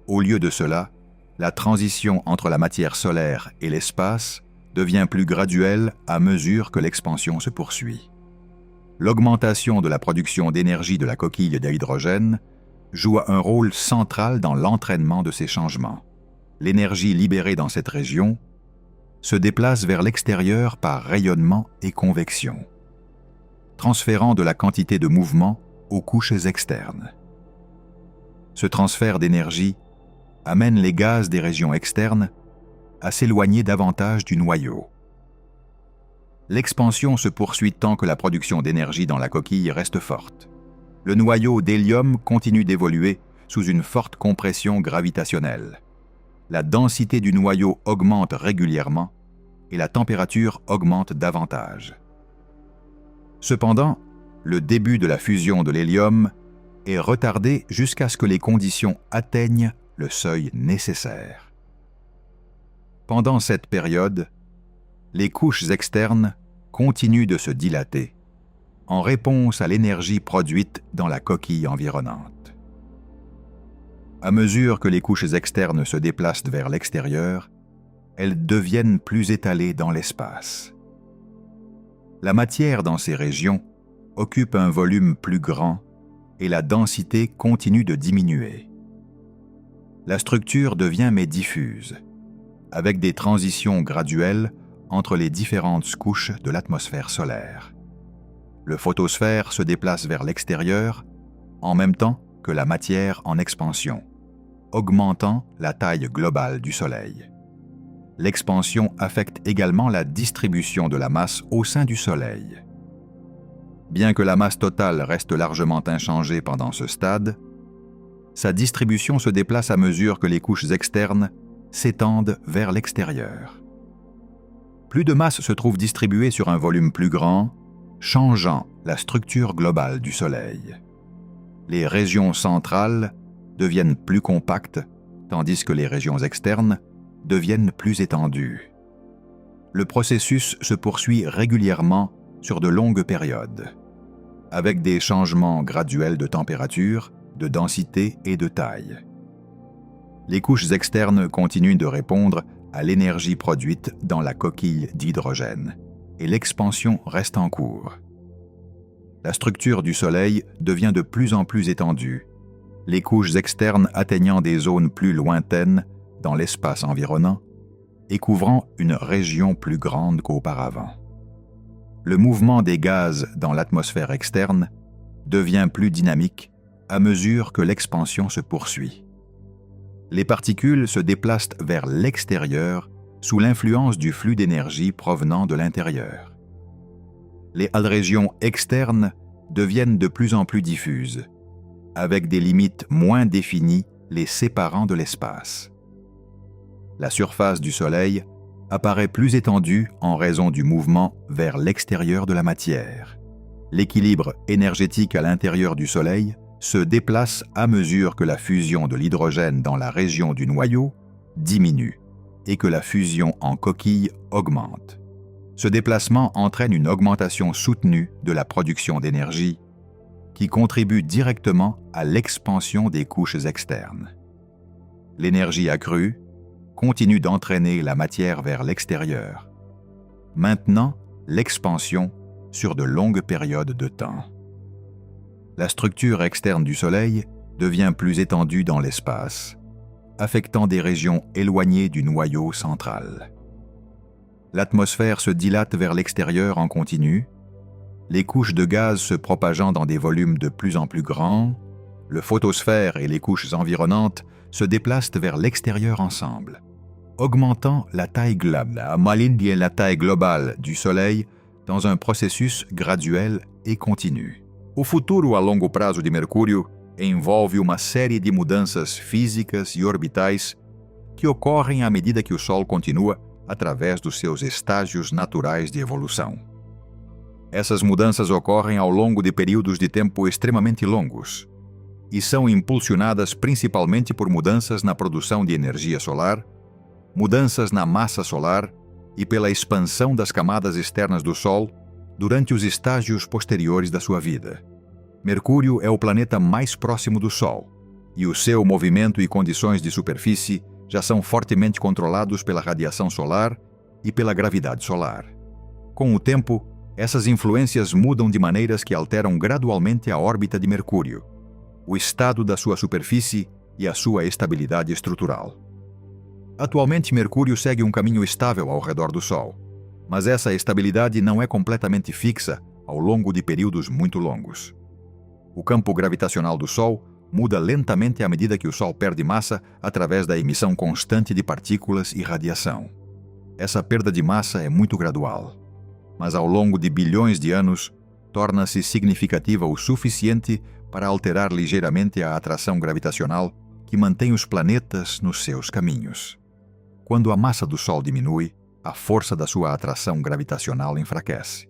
Au lieu de cela, la transition entre la matière solaire et l'espace devient plus graduelle à mesure que l'expansion se poursuit. L'augmentation de la production d'énergie de la coquille d'hydrogène joue un rôle central dans l'entraînement de ces changements. L'énergie libérée dans cette région se déplace vers l'extérieur par rayonnement et convection, transférant de la quantité de mouvement aux couches externes. Ce transfert d'énergie amène les gaz des régions externes à s'éloigner davantage du noyau. L'expansion se poursuit tant que la production d'énergie dans la coquille reste forte. Le noyau d'hélium continue d'évoluer sous une forte compression gravitationnelle. La densité du noyau augmente régulièrement et la température augmente davantage. Cependant, le début de la fusion de l'hélium est retardé jusqu'à ce que les conditions atteignent le seuil nécessaire. Pendant cette période, les couches externes continuent de se dilater en réponse à l'énergie produite dans la coquille environnante. À mesure que les couches externes se déplacent vers l'extérieur, elles deviennent plus étalées dans l'espace. La matière dans ces régions occupe un volume plus grand et la densité continue de diminuer. La structure devient mais diffuse, avec des transitions graduelles entre les différentes couches de l'atmosphère solaire. Le photosphère se déplace vers l'extérieur en même temps que la matière en expansion, augmentant la taille globale du Soleil. L'expansion affecte également la distribution de la masse au sein du Soleil. Bien que la masse totale reste largement inchangée pendant ce stade, sa distribution se déplace à mesure que les couches externes s'étendent vers l'extérieur. Plus de masse se trouve distribuée sur un volume plus grand, changeant la structure globale du Soleil. Les régions centrales deviennent plus compactes, tandis que les régions externes deviennent plus étendues. Le processus se poursuit régulièrement sur de longues périodes, avec des changements graduels de température, de densité et de taille. Les couches externes continuent de répondre à l'énergie produite dans la coquille d'hydrogène, et l'expansion reste en cours. La structure du Soleil devient de plus en plus étendue, les couches externes atteignant des zones plus lointaines dans l'espace environnant et couvrant une région plus grande qu'auparavant. Le mouvement des gaz dans l'atmosphère externe devient plus dynamique à mesure que l'expansion se poursuit. Les particules se déplacent vers l'extérieur sous l'influence du flux d'énergie provenant de l'intérieur. Les régions externes deviennent de plus en plus diffuses, avec des limites moins définies les séparant de l'espace. La surface du Soleil apparaît plus étendue en raison du mouvement vers l'extérieur de la matière. L'équilibre énergétique à l'intérieur du Soleil se déplace à mesure que la fusion de l'hydrogène dans la région du noyau diminue et que la fusion en coquille augmente. Ce déplacement entraîne une augmentation soutenue de la production d'énergie qui contribue directement à l'expansion des couches externes. L'énergie accrue continue d'entraîner la matière vers l'extérieur, maintenant l'expansion sur de longues périodes de temps. La structure externe du Soleil devient plus étendue dans l'espace, affectant des régions éloignées du noyau central. L'atmosphère se dilate vers l'extérieur en continu, les couches de gaz se propageant dans des volumes de plus en plus grands, le photosphère et les couches environnantes se déplacent vers l'extérieur ensemble, augmentant la taille globale du Soleil dans um processus graduel e contínuo. O futuro a longo prazo de Mercúrio envolve uma série de mudanças físicas e orbitais que ocorrem à medida que o Sol continua através dos seus estágios naturais de evolução. Essas mudanças ocorrem ao longo de períodos de tempo extremamente longos e são impulsionadas principalmente por mudanças na produção de energia solar, mudanças na massa solar e pela expansão das camadas externas do Sol durante os estágios posteriores da sua vida. Mercúrio é o planeta mais próximo do Sol, e o seu movimento e condições de superfície já são fortemente controlados pela radiação solar e pela gravidade solar. Com o tempo, essas influências mudam de maneiras que alteram gradualmente a órbita de Mercúrio, o estado da sua superfície e a sua estabilidade estrutural. Atualmente, Mercúrio segue um caminho estável ao redor do Sol, mas essa estabilidade não é completamente fixa ao longo de períodos muito longos. O campo gravitacional do Sol muda lentamente à medida que o Sol perde massa através da emissão constante de partículas e radiação. Essa perda de massa é muito gradual, mas ao longo de bilhões de anos torna-se significativa o suficiente para alterar ligeiramente a atração gravitacional que mantém os planetas nos seus caminhos. Quando a massa do Sol diminui, a força da sua atração gravitacional enfraquece.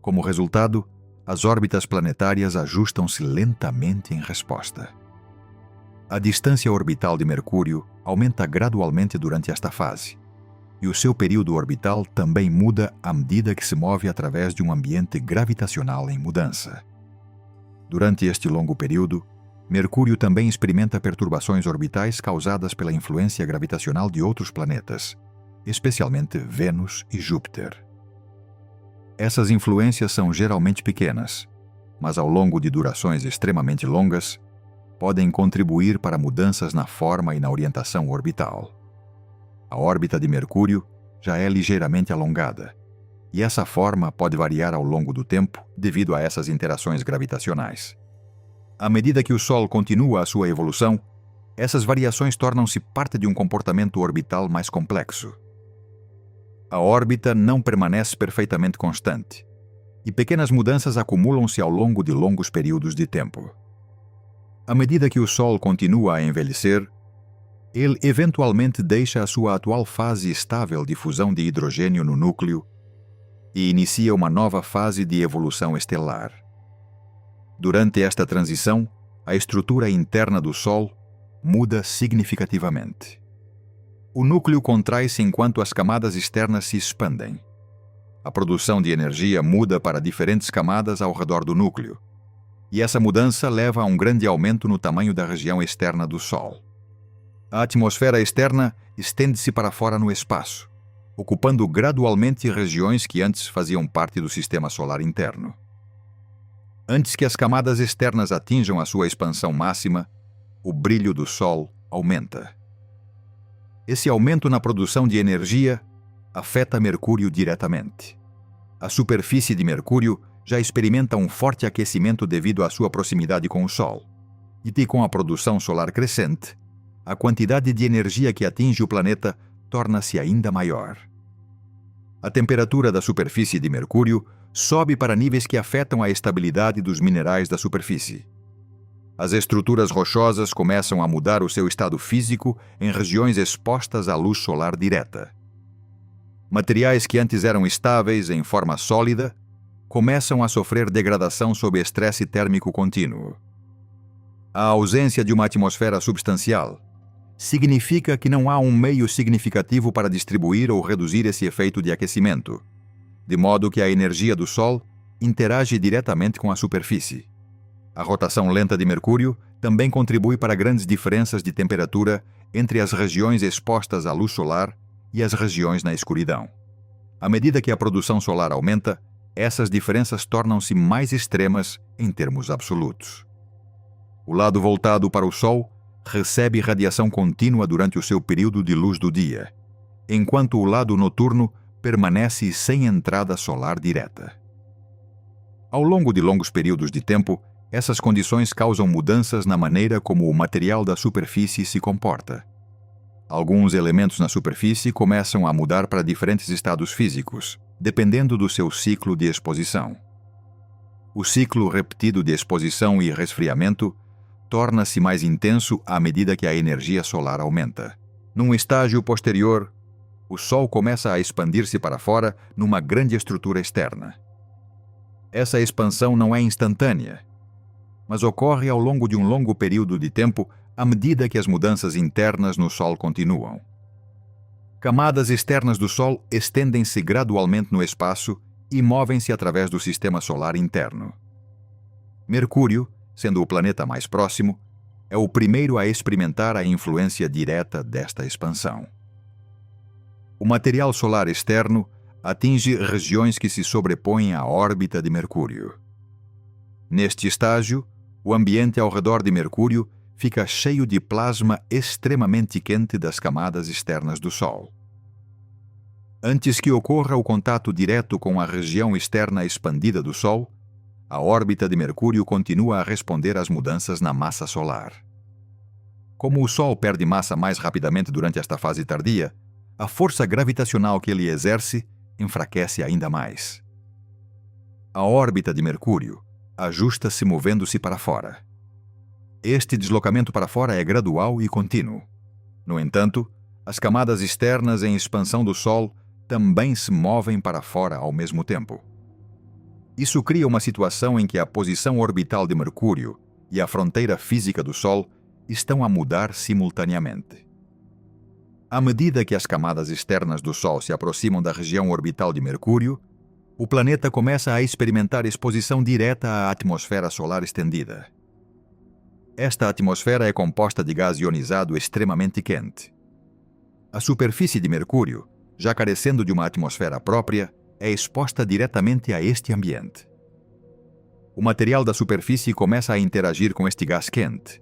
Como resultado, as órbitas planetárias ajustam-se lentamente em resposta. A distância orbital de Mercúrio aumenta gradualmente durante esta fase, e o seu período orbital também muda à medida que se move através de um ambiente gravitacional em mudança. Durante este longo período, Mercúrio também experimenta perturbações orbitais causadas pela influência gravitacional de outros planetas, especialmente Vênus e Júpiter. Essas influências são geralmente pequenas, mas ao longo de durações extremamente longas, podem contribuir para mudanças na forma e na orientação orbital. A órbita de Mercúrio já é ligeiramente alongada, e essa forma pode variar ao longo do tempo devido a essas interações gravitacionais. À medida que o Sol continua a sua evolução, essas variações tornam-se parte de um comportamento orbital mais complexo. A órbita não permanece perfeitamente constante, e pequenas mudanças acumulam-se ao longo de longos períodos de tempo. À medida que o Sol continua a envelhecer, ele eventualmente deixa a sua atual fase estável de fusão de hidrogênio no núcleo e inicia uma nova fase de evolução estelar. Durante esta transição, a estrutura interna do Sol muda significativamente. O núcleo contrai-se enquanto as camadas externas se expandem. A produção de energia muda para diferentes camadas ao redor do núcleo, e essa mudança leva a um grande aumento no tamanho da região externa do Sol. A atmosfera externa estende-se para fora no espaço, ocupando gradualmente regiões que antes faziam parte do sistema solar interno. Antes que as camadas externas atinjam a sua expansão máxima, o brilho do Sol aumenta. Esse aumento na produção de energia afeta Mercúrio diretamente. A superfície de Mercúrio já experimenta um forte aquecimento devido à sua proximidade com o Sol, e com a produção solar crescente, a quantidade de energia que atinge o planeta torna-se ainda maior. A temperatura da superfície de Mercúrio sobe para níveis que afetam a estabilidade dos minerais da superfície. As estruturas rochosas começam a mudar o seu estado físico em regiões expostas à luz solar direta. Materiais que antes eram estáveis em forma sólida começam a sofrer degradação sob estresse térmico contínuo. A ausência de uma atmosfera substancial significa que não há um meio significativo para distribuir ou reduzir esse efeito de aquecimento, de modo que a energia do Sol interage diretamente com a superfície. A rotação lenta de Mercúrio também contribui para grandes diferenças de temperatura entre as regiões expostas à luz solar e as regiões na escuridão. À medida que a produção solar aumenta, essas diferenças tornam-se mais extremas em termos absolutos. O lado voltado para o Sol recebe radiação contínua durante o seu período de luz do dia, enquanto o lado noturno permanece sem entrada solar direta. Ao longo de longos períodos de tempo, essas condições causam mudanças na maneira como o material da superfície se comporta. Alguns elementos na superfície começam a mudar para diferentes estados físicos, dependendo do seu ciclo de exposição. O ciclo repetido de exposição e resfriamento torna-se mais intenso à medida que a energia solar aumenta. Num estágio posterior, o Sol começa a expandir-se para fora numa grande estrutura externa. Essa expansão não é instantânea, mas ocorre ao longo de um longo período de tempo à medida que as mudanças internas no Sol continuam. Camadas externas do Sol estendem-se gradualmente no espaço e movem-se através do sistema solar interno. Mercúrio, sendo o planeta mais próximo, é o primeiro a experimentar a influência direta desta expansão. O material solar externo atinge regiões que se sobrepõem à órbita de Mercúrio. Neste estágio, o ambiente ao redor de Mercúrio fica cheio de plasma extremamente quente das camadas externas do Sol. Antes que ocorra o contato direto com a região externa expandida do Sol, a órbita de Mercúrio continua a responder às mudanças na massa solar. Como o Sol perde massa mais rapidamente durante esta fase tardia, a força gravitacional que ele exerce enfraquece ainda mais. A órbita de Mercúrio ajusta-se movendo-se para fora. Este deslocamento para fora é gradual e contínuo. No entanto, as camadas externas em expansão do Sol também se movem para fora ao mesmo tempo. Isso cria uma situação em que a posição orbital de Mercúrio e a fronteira física do Sol estão a mudar simultaneamente. À medida que as camadas externas do Sol se aproximam da região orbital de Mercúrio, o planeta começa a experimentar exposição direta à atmosfera solar estendida. Esta atmosfera é composta de gás ionizado extremamente quente. A superfície de Mercúrio, já carecendo de uma atmosfera própria, é exposta diretamente a este ambiente. O material da superfície começa a interagir com este gás quente,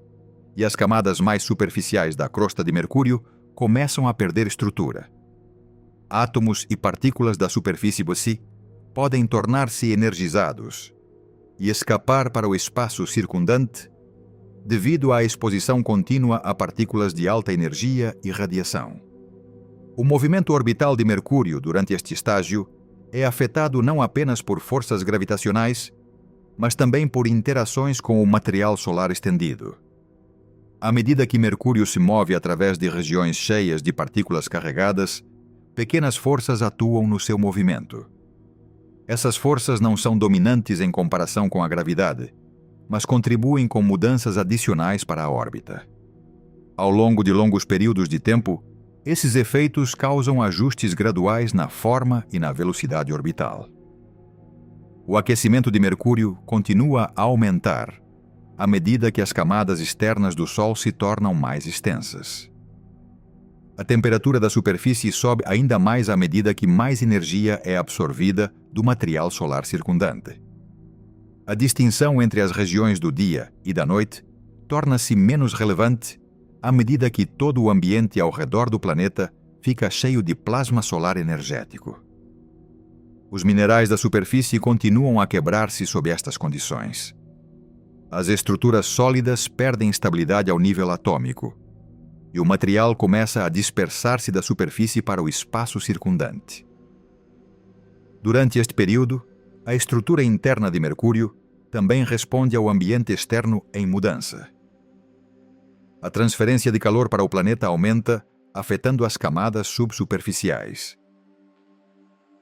e as camadas mais superficiais da crosta de Mercúrio começam a perder estrutura. Átomos e partículas da superfície podem tornar-se energizados e escapar para o espaço circundante devido à exposição contínua a partículas de alta energia e radiação. O movimento orbital de Mercúrio durante este estágio é afetado não apenas por forças gravitacionais, mas também por interações com o material solar estendido. À medida que Mercúrio se move através de regiões cheias de partículas carregadas, pequenas forças atuam no seu movimento. Essas forças não são dominantes em comparação com a gravidade, mas contribuem com mudanças adicionais para a órbita. Ao longo de longos períodos de tempo, esses efeitos causam ajustes graduais na forma e na velocidade orbital. O aquecimento de Mercúrio continua a aumentar à medida que as camadas externas do Sol se tornam mais extensas. A temperatura da superfície sobe ainda mais à medida que mais energia é absorvida do material solar circundante. A distinção entre as regiões do dia e da noite torna-se menos relevante à medida que todo o ambiente ao redor do planeta fica cheio de plasma solar energético. Os minerais da superfície continuam a quebrar-se sob estas condições. As estruturas sólidas perdem estabilidade ao nível atômico, e o material começa a dispersar-se da superfície para o espaço circundante. Durante este período, a estrutura interna de Mercúrio também responde ao ambiente externo em mudança. A transferência de calor para o planeta aumenta, afetando as camadas subsuperficiais.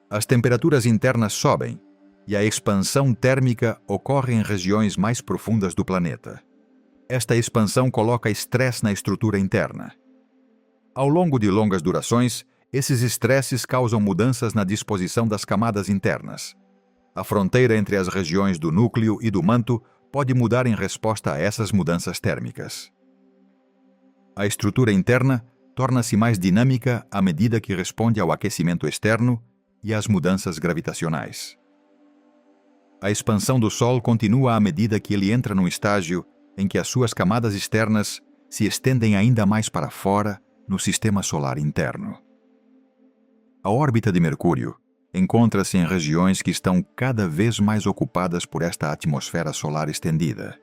As temperaturas internas sobem e a expansão térmica ocorre em regiões mais profundas do planeta. Esta expansão coloca estresse na estrutura interna. Ao longo de longas durações, esses estresses causam mudanças na disposição das camadas internas. A fronteira entre as regiões do núcleo e do manto pode mudar em resposta a essas mudanças térmicas. A estrutura interna torna-se mais dinâmica à medida que responde ao aquecimento externo e às mudanças gravitacionais. A expansão do Sol continua à medida que ele entra num estágio em que as suas camadas externas se estendem ainda mais para fora no sistema solar interno. A órbita de Mercúrio encontra-se em regiões que estão cada vez mais ocupadas por esta atmosfera solar estendida.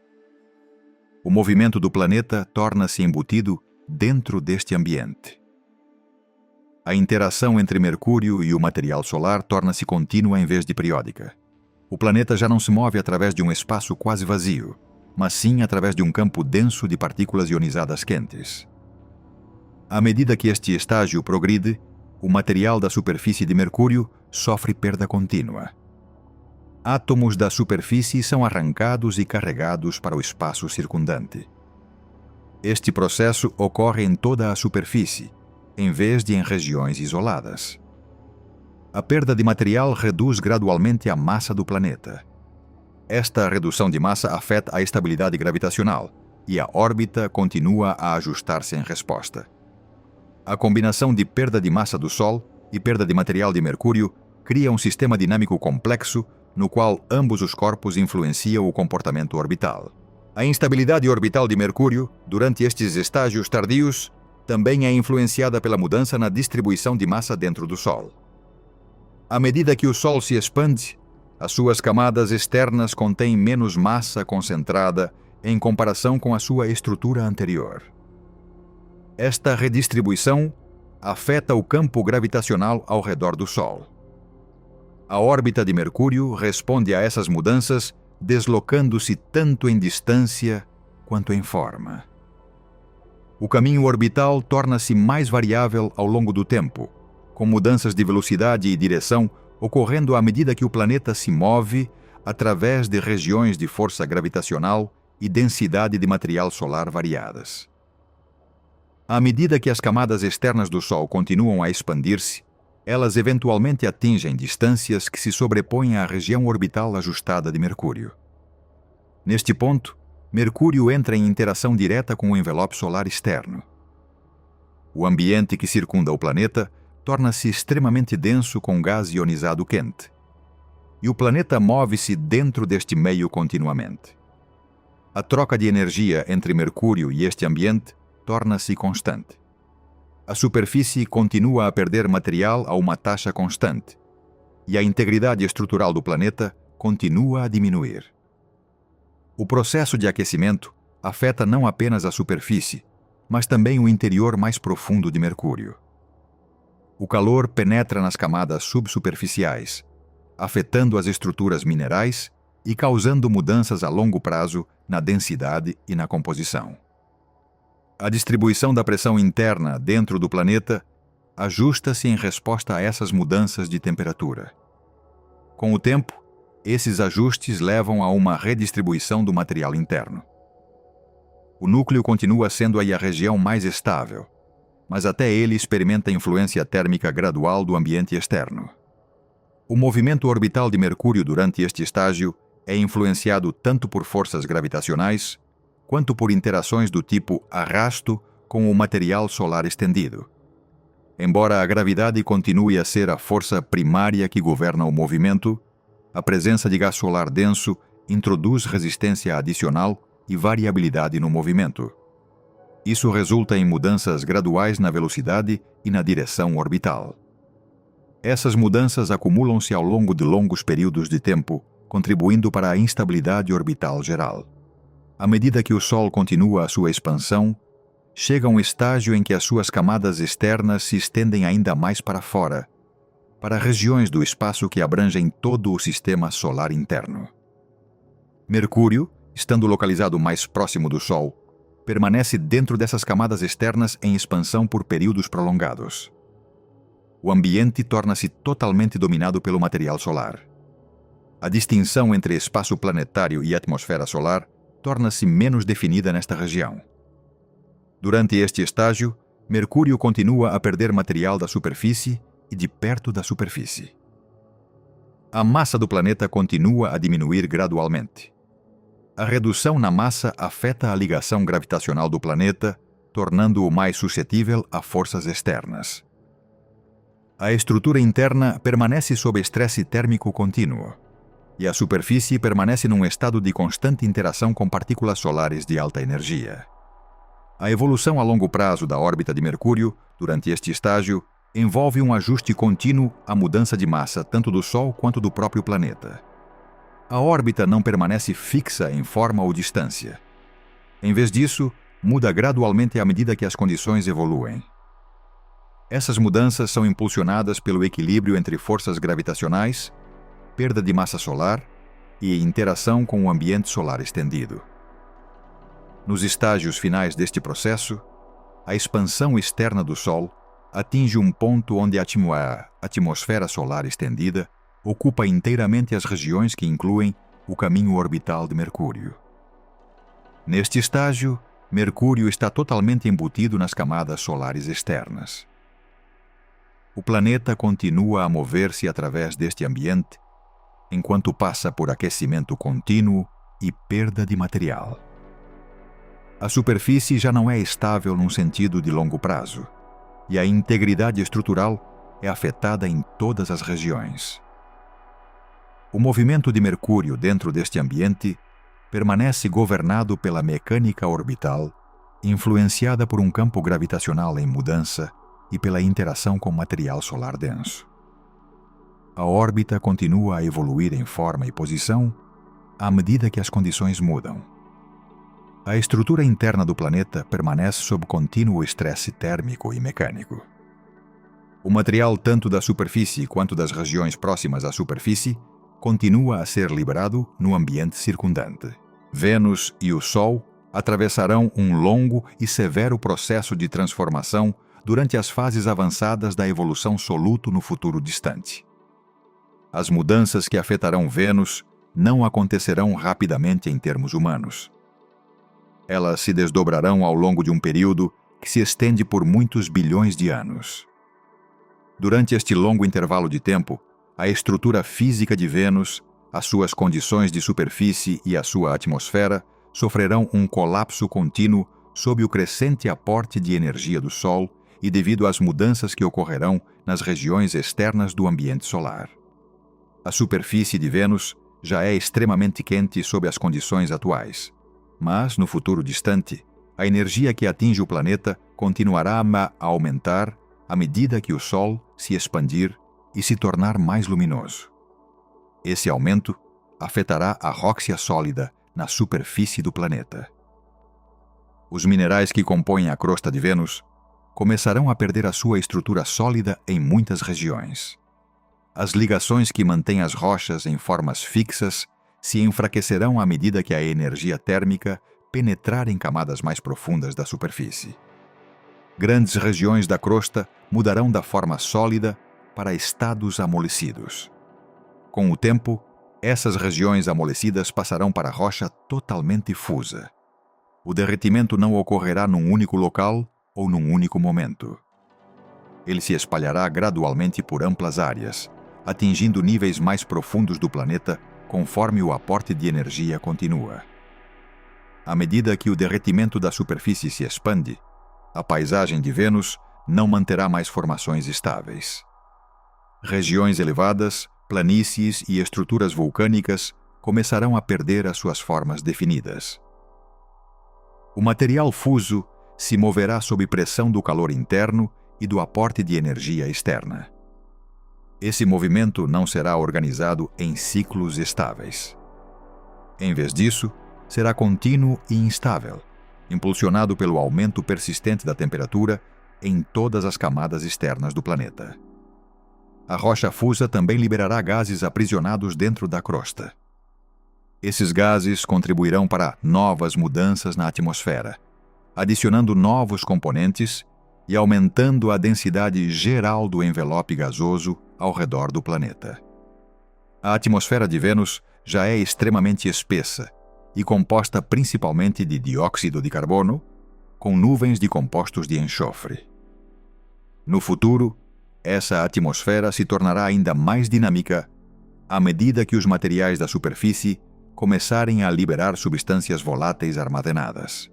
O movimento do planeta torna-se embutido dentro deste ambiente. A interação entre Mercúrio e o material solar torna-se contínua em vez de periódica. O planeta já não se move através de um espaço quase vazio, mas sim através de um campo denso de partículas ionizadas quentes. À medida que este estágio progride, o material da superfície de Mercúrio sofre perda contínua. Átomos da superfície são arrancados e carregados para o espaço circundante. Este processo ocorre em toda a superfície, em vez de em regiões isoladas. A perda de material reduz gradualmente a massa do planeta. Esta redução de massa afeta a estabilidade gravitacional e a órbita continua a ajustar-se em resposta. A combinação de perda de massa do Sol e perda de material de Mercúrio cria um sistema dinâmico complexo no qual ambos os corpos influenciam o comportamento orbital. A instabilidade orbital de Mercúrio, durante estes estágios tardios, também é influenciada pela mudança na distribuição de massa dentro do Sol. À medida que o Sol se expande, as suas camadas externas contêm menos massa concentrada em comparação com a sua estrutura anterior. Esta redistribuição afeta o campo gravitacional ao redor do Sol. A órbita de Mercúrio responde a essas mudanças, deslocando-se tanto em distância quanto em forma. O caminho orbital torna-se mais variável ao longo do tempo, com mudanças de velocidade e direção ocorrendo à medida que o planeta se move através de regiões de força gravitacional e densidade de material solar variadas. À medida que as camadas externas do Sol continuam a expandir-se, elas eventualmente atingem distâncias que se sobrepõem à região orbital ajustada de Mercúrio. Neste ponto, Mercúrio entra em interação direta com o envelope solar externo. O ambiente que circunda o planeta torna-se extremamente denso com gás ionizado quente, e o planeta move-se dentro deste meio continuamente. A troca de energia entre Mercúrio e este ambiente torna-se constante. A superfície continua a perder material a uma taxa constante, e a integridade estrutural do planeta continua a diminuir. O processo de aquecimento afeta não apenas a superfície, mas também o interior mais profundo de Mercúrio. O calor penetra nas camadas subsuperficiais, afetando as estruturas minerais e causando mudanças a longo prazo na densidade e na composição. A distribuição da pressão interna dentro do planeta ajusta-se em resposta a essas mudanças de temperatura. Com o tempo, esses ajustes levam a uma redistribuição do material interno. O núcleo continua sendo aí a região mais estável, mas até ele experimenta influência térmica gradual do ambiente externo. O movimento orbital de Mercúrio durante este estágio é influenciado tanto por forças gravitacionais quanto por interações do tipo arrasto com o material solar estendido. Embora a gravidade continue a ser a força primária que governa o movimento, a presença de gás solar denso introduz resistência adicional e variabilidade no movimento. Isso resulta em mudanças graduais na velocidade e na direção orbital. Essas mudanças acumulam-se ao longo de longos períodos de tempo, contribuindo para a instabilidade orbital geral. À medida que o Sol continua a sua expansão, chega um estágio em que as suas camadas externas se estendem ainda mais para fora, para regiões do espaço que abrangem todo o sistema solar interno. Mercúrio, estando localizado mais próximo do Sol, permanece dentro dessas camadas externas em expansão por períodos prolongados. O ambiente torna-se totalmente dominado pelo material solar. A distinção entre espaço planetário e atmosfera solar torna-se menos definida nesta região. Durante este estágio, Mercúrio continua a perder material da superfície e de perto da superfície. A massa do planeta continua a diminuir gradualmente. A redução na massa afeta a ligação gravitacional do planeta, tornando-o mais suscetível a forças externas. A estrutura interna permanece sob estresse térmico contínuo, e a superfície permanece num estado de constante interação com partículas solares de alta energia. A evolução a longo prazo da órbita de Mercúrio, durante este estágio, envolve um ajuste contínuo à mudança de massa tanto do Sol quanto do próprio planeta. A órbita não permanece fixa em forma ou distância. Em vez disso, muda gradualmente à medida que as condições evoluem. Essas mudanças são impulsionadas pelo equilíbrio entre forças gravitacionais, perda de massa solar e interação com o ambiente solar estendido. Nos estágios finais deste processo, a expansão externa do Sol atinge um ponto onde a atmosfera solar estendida ocupa inteiramente as regiões que incluem o caminho orbital de Mercúrio. Neste estágio, Mercúrio está totalmente embutido nas camadas solares externas. O planeta continua a mover-se através deste ambiente, enquanto passa por aquecimento contínuo e perda de material. A superfície já não é estável num sentido de longo prazo, e a integridade estrutural é afetada em todas as regiões. O movimento de Mercúrio dentro deste ambiente permanece governado pela mecânica orbital, influenciada por um campo gravitacional em mudança e pela interação com material solar denso. A órbita continua a evoluir em forma e posição à medida que as condições mudam. A estrutura interna do planeta permanece sob contínuo estresse térmico e mecânico. O material tanto da superfície quanto das regiões próximas à superfície continua a ser liberado no ambiente circundante. Vênus e o Sol atravessarão um longo e severo processo de transformação durante as fases avançadas da evolução soluto no futuro distante. As mudanças que afetarão Vênus não acontecerão rapidamente em termos humanos. Elas se desdobrarão ao longo de um período que se estende por muitos bilhões de anos. Durante este longo intervalo de tempo, a estrutura física de Vênus, as suas condições de superfície e a sua atmosfera sofrerão um colapso contínuo sob o crescente aporte de energia do Sol e devido às mudanças que ocorrerão nas regiões externas do ambiente solar. A superfície de Vênus já é extremamente quente sob as condições atuais, mas, no futuro distante, a energia que atinge o planeta continuará a aumentar à medida que o Sol se expandir e se tornar mais luminoso. Esse aumento afetará a rósea sólida na superfície do planeta. Os minerais que compõem a crosta de Vênus começarão a perder a sua estrutura sólida em muitas regiões. As ligações que mantêm as rochas em formas fixas se enfraquecerão à medida que a energia térmica penetrar em camadas mais profundas da superfície. Grandes regiões da crosta mudarão da forma sólida para estados amolecidos. Com o tempo, essas regiões amolecidas passarão para rocha totalmente fusa. O derretimento não ocorrerá num único local ou num único momento. Ele se espalhará gradualmente por amplas áreas, atingindo níveis mais profundos do planeta conforme o aporte de energia continua. À medida que o derretimento da superfície se expande, a paisagem de Vênus não manterá mais formações estáveis. Regiões elevadas, planícies e estruturas vulcânicas começarão a perder as suas formas definidas. O material fuso se moverá sob pressão do calor interno e do aporte de energia externa. Esse movimento não será organizado em ciclos estáveis. Em vez disso, será contínuo e instável, impulsionado pelo aumento persistente da temperatura em todas as camadas externas do planeta. A rocha fusa também liberará gases aprisionados dentro da crosta. Esses gases contribuirão para novas mudanças na atmosfera, adicionando novos componentes e aumentando a densidade geral do envelope gasoso ao redor do planeta. A atmosfera de Vênus já é extremamente espessa e composta principalmente de dióxido de carbono, com nuvens de compostos de enxofre. No futuro, essa atmosfera se tornará ainda mais dinâmica à medida que os materiais da superfície começarem a liberar substâncias voláteis armazenadas.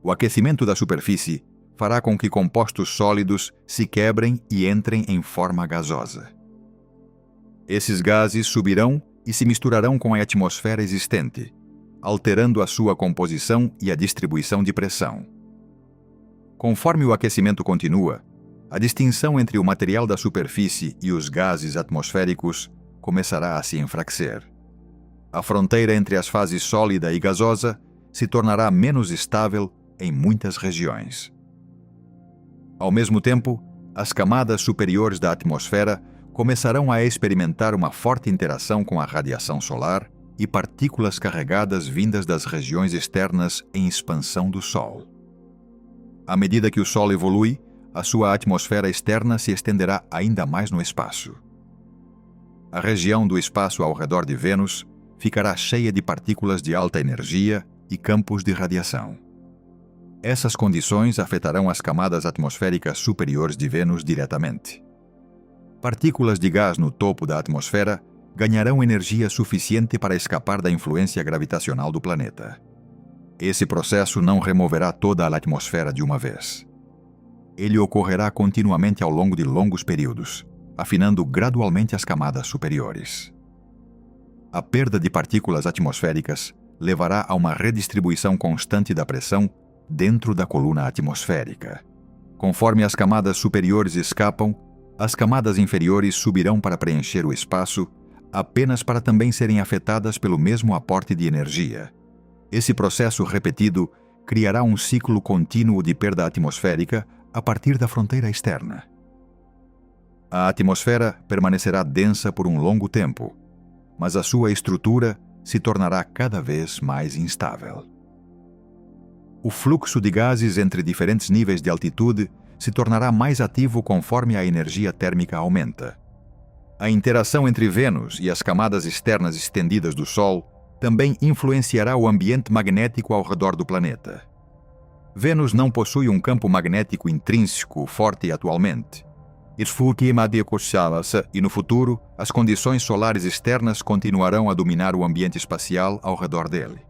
O aquecimento da superfície fará com que compostos sólidos se quebrem e entrem em forma gasosa. Esses gases subirão e se misturarão com a atmosfera existente, alterando a sua composição e a distribuição de pressão. Conforme o aquecimento continua, A distinção entre o material da superfície e os gases atmosféricos começará a se enfraquecer. A fronteira entre as fases sólida e gasosa se tornará menos estável em muitas regiões. Ao mesmo tempo, as camadas superiores da atmosfera começarão a experimentar uma forte interação com a radiação solar e partículas carregadas vindas das regiões externas em expansão do Sol. À medida que o Sol evolui, a sua atmosfera externa se estenderá ainda mais no espaço. A região do espaço ao redor de Vênus ficará cheia de partículas de alta energia e campos de radiação. Essas condições afetarão as camadas atmosféricas superiores de Vênus diretamente. Partículas de gás no topo da atmosfera ganharão energia suficiente para escapar da influência gravitacional do planeta. Esse processo não removerá toda a atmosfera de uma vez. Ele ocorrerá continuamente ao longo de longos períodos, afinando gradualmente as camadas superiores. A perda de partículas atmosféricas levará a uma redistribuição constante da pressão dentro da coluna atmosférica. Conforme as camadas superiores escapam, as camadas inferiores subirão para preencher o espaço, apenas para também serem afetadas pelo mesmo aporte de energia. Esse processo repetido criará um ciclo contínuo de perda atmosférica a partir da fronteira externa. A atmosfera permanecerá densa por um longo tempo, mas a sua estrutura se tornará cada vez mais instável. O fluxo de gases entre diferentes níveis de altitude se tornará mais ativo conforme a energia térmica aumenta. A interação entre Vênus e as camadas externas estendidas do Sol também influenciará o ambiente magnético ao redor do planeta. Vênus não possui um campo magnético intrínseco forte atualmente. E no futuro, as condições solares externas continuarão a dominar o ambiente espacial ao redor dele.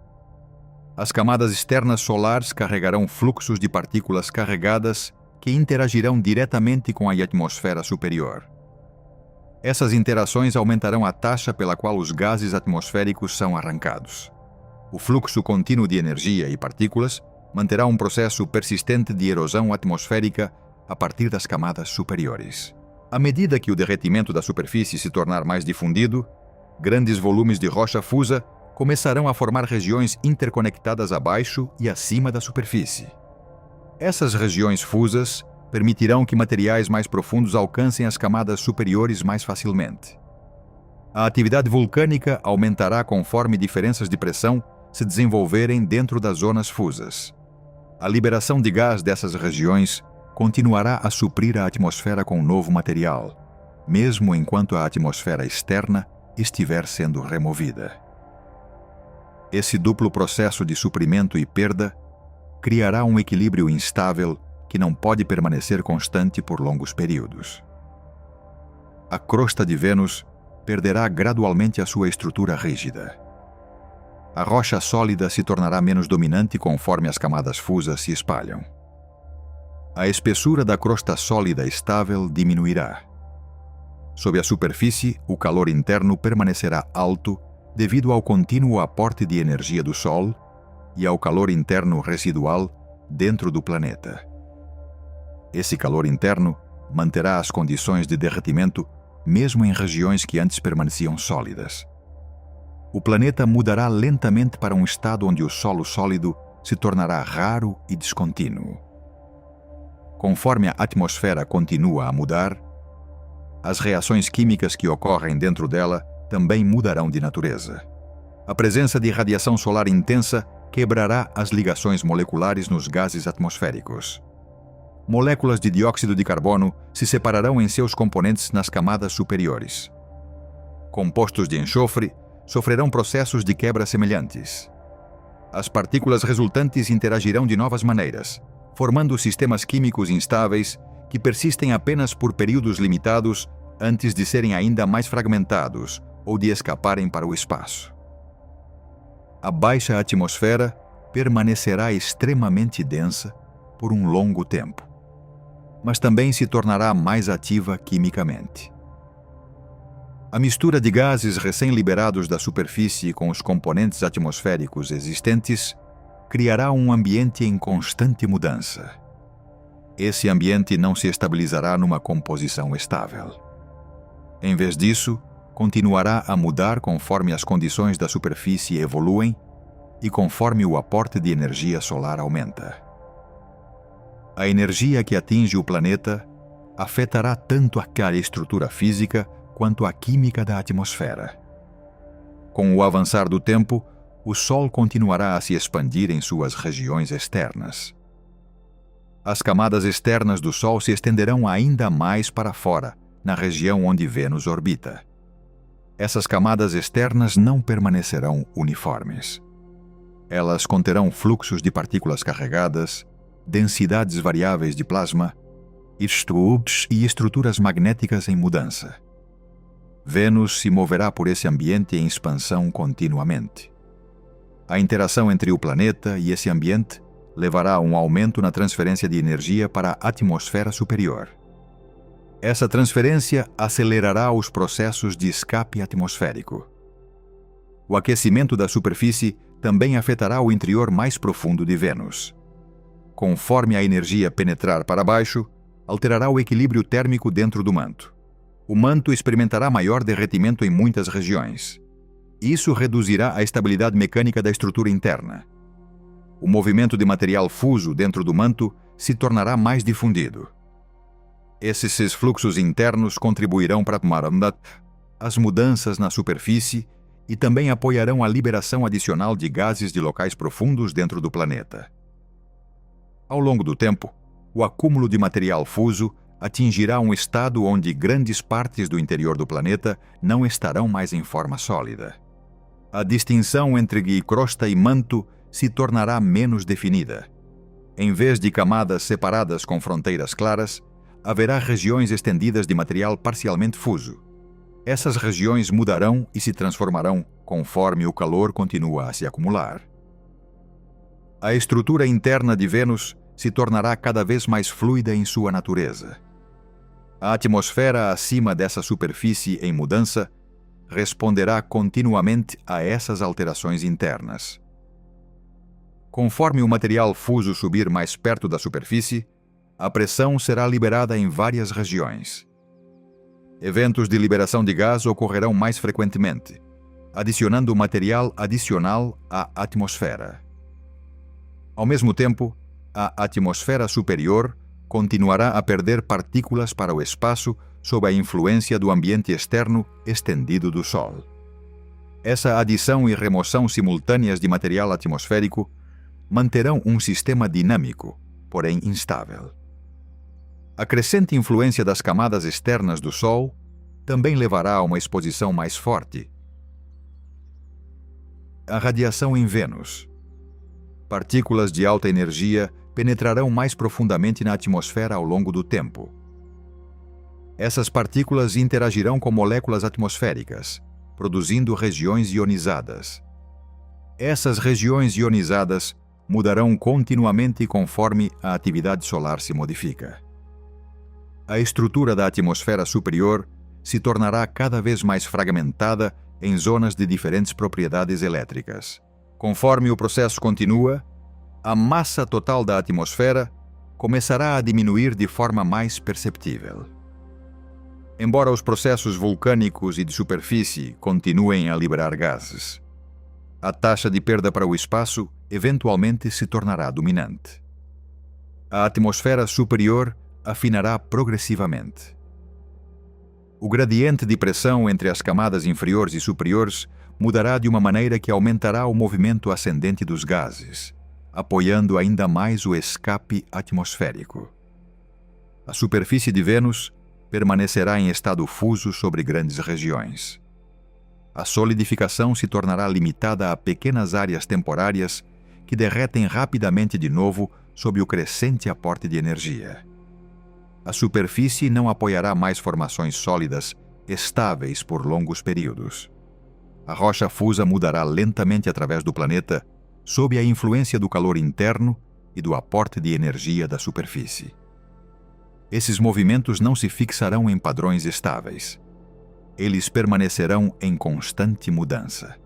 As camadas externas solares carregarão fluxos de partículas carregadas que interagirão diretamente com a atmosfera superior. Essas interações aumentarão a taxa pela qual os gases atmosféricos são arrancados. O fluxo contínuo de energia e partículas manterá um processo persistente de erosão atmosférica a partir das camadas superiores. À medida que o derretimento da superfície se tornar mais difundido, grandes volumes de rocha fusa começarão a formar regiões interconectadas abaixo e acima da superfície. Essas regiões fusas permitirão que materiais mais profundos alcancem as camadas superiores mais facilmente. A atividade vulcânica aumentará conforme diferenças de pressão se desenvolverem dentro das zonas fusas. A liberação de gás dessas regiões continuará a suprir a atmosfera com novo material, mesmo enquanto a atmosfera externa estiver sendo removida. Esse duplo processo de suprimento e perda criará um equilíbrio instável que não pode permanecer constante por longos períodos. A crosta de Vênus perderá gradualmente a sua estrutura rígida. A rocha sólida se tornará menos dominante conforme as camadas fusas se espalham. A espessura da crosta sólida estável diminuirá. Sob a superfície, o calor interno permanecerá alto devido ao contínuo aporte de energia do Sol e ao calor interno residual dentro do planeta. Esse calor interno manterá as condições de derretimento mesmo em regiões que antes permaneciam sólidas. O planeta mudará lentamente para um estado onde o solo sólido se tornará raro e descontínuo. Conforme a atmosfera continua a mudar, as reações químicas que ocorrem dentro dela também mudarão de natureza. A presença de radiação solar intensa quebrará as ligações moleculares nos gases atmosféricos. Moléculas de dióxido de carbono se separarão em seus componentes nas camadas superiores. Compostos de enxofre sofrerão processos de quebra semelhantes. As partículas resultantes interagirão de novas maneiras, formando sistemas químicos instáveis que persistem apenas por períodos limitados antes de serem ainda mais fragmentados ou de escaparem para o espaço. A baixa atmosfera permanecerá extremamente densa por um longo tempo, mas também se tornará mais ativa quimicamente. A mistura de gases recém-liberados da superfície com os componentes atmosféricos existentes criará um ambiente em constante mudança. esse ambiente não se estabilizará numa composição estável. Em vez disso, continuará a mudar conforme as condições da superfície evoluem e conforme o aporte de energia solar aumenta. A energia que atinge o planeta afetará tanto aquela estrutura física quanto a química da atmosfera. Com o avançar do tempo, o Sol continuará a se expandir em suas regiões externas. As camadas externas do Sol se estenderão ainda mais para fora, na região onde Vênus orbita. Essas camadas externas não permanecerão uniformes. Elas conterão fluxos de partículas carregadas, densidades variáveis de plasma, e estruturas magnéticas em mudança. Vênus se moverá por esse ambiente em expansão continuamente. A interação entre o planeta e esse ambiente levará a um aumento na transferência de energia para a atmosfera superior. Essa transferência acelerará os processos de escape atmosférico. O aquecimento da superfície também afetará o interior mais profundo de Vênus. Conforme a energia penetrar para baixo, alterará o equilíbrio térmico dentro do manto. O manto experimentará maior derretimento em muitas regiões. Isso reduzirá a estabilidade mecânica da estrutura interna. O movimento de material fuso dentro do manto se tornará mais difundido. Esses fluxos internos contribuirão para as mudanças na superfície e também apoiarão a liberação adicional de gases de locais profundos dentro do planeta. Ao longo do tempo, o acúmulo de material fuso atingirá um estado onde grandes partes do interior do planeta não estarão mais em forma sólida. A distinção entre crosta e manto se tornará menos definida. Em vez de camadas separadas com fronteiras claras, haverá regiões estendidas de material parcialmente fuso. Essas regiões mudarão e se transformarão conforme o calor continua a se acumular. A estrutura interna de Vênus se tornará cada vez mais fluida em sua natureza. A atmosfera acima dessa superfície em mudança responderá continuamente a essas alterações internas. Conforme o material fuso subir mais perto da superfície, a pressão será liberada em várias regiões. Eventos de liberação de gás ocorrerão mais frequentemente, adicionando material adicional à atmosfera. Ao mesmo tempo, a atmosfera superior continuará a perder partículas para o espaço sob a influência do ambiente externo estendido do Sol. Essa adição e remoção simultâneas de material atmosférico manterão um sistema dinâmico, porém instável. A crescente influência das camadas externas do Sol também levará a uma exposição mais forte. A radiação em Vênus. Partículas de alta energia penetrarão mais profundamente na atmosfera ao longo do tempo. Essas partículas interagirão com moléculas atmosféricas, produzindo regiões ionizadas. Essas regiões ionizadas mudarão continuamente conforme a atividade solar se modifica. A estrutura da atmosfera superior se tornará cada vez mais fragmentada em zonas de diferentes propriedades elétricas. Conforme o processo continua, a massa total da atmosfera começará a diminuir de forma mais perceptível. Embora os processos vulcânicos e de superfície continuem a liberar gases, a taxa de perda para o espaço eventualmente se tornará dominante. A atmosfera superior afinará progressivamente. O gradiente de pressão entre as camadas inferiores e superiores mudará de uma maneira que aumentará o movimento ascendente dos gases, apoiando ainda mais o escape atmosférico. A superfície de Vênus permanecerá em estado fuso sobre grandes regiões. A solidificação se tornará limitada a pequenas áreas temporárias que derretem rapidamente de novo sob o crescente aporte de energia. A superfície não apoiará mais formações sólidas, estáveis por longos períodos. A rocha fusa mudará lentamente através do planeta, sob a influência do calor interno e do aporte de energia da superfície. Esses movimentos não se fixarão em padrões estáveis. Eles permanecerão em constante mudança.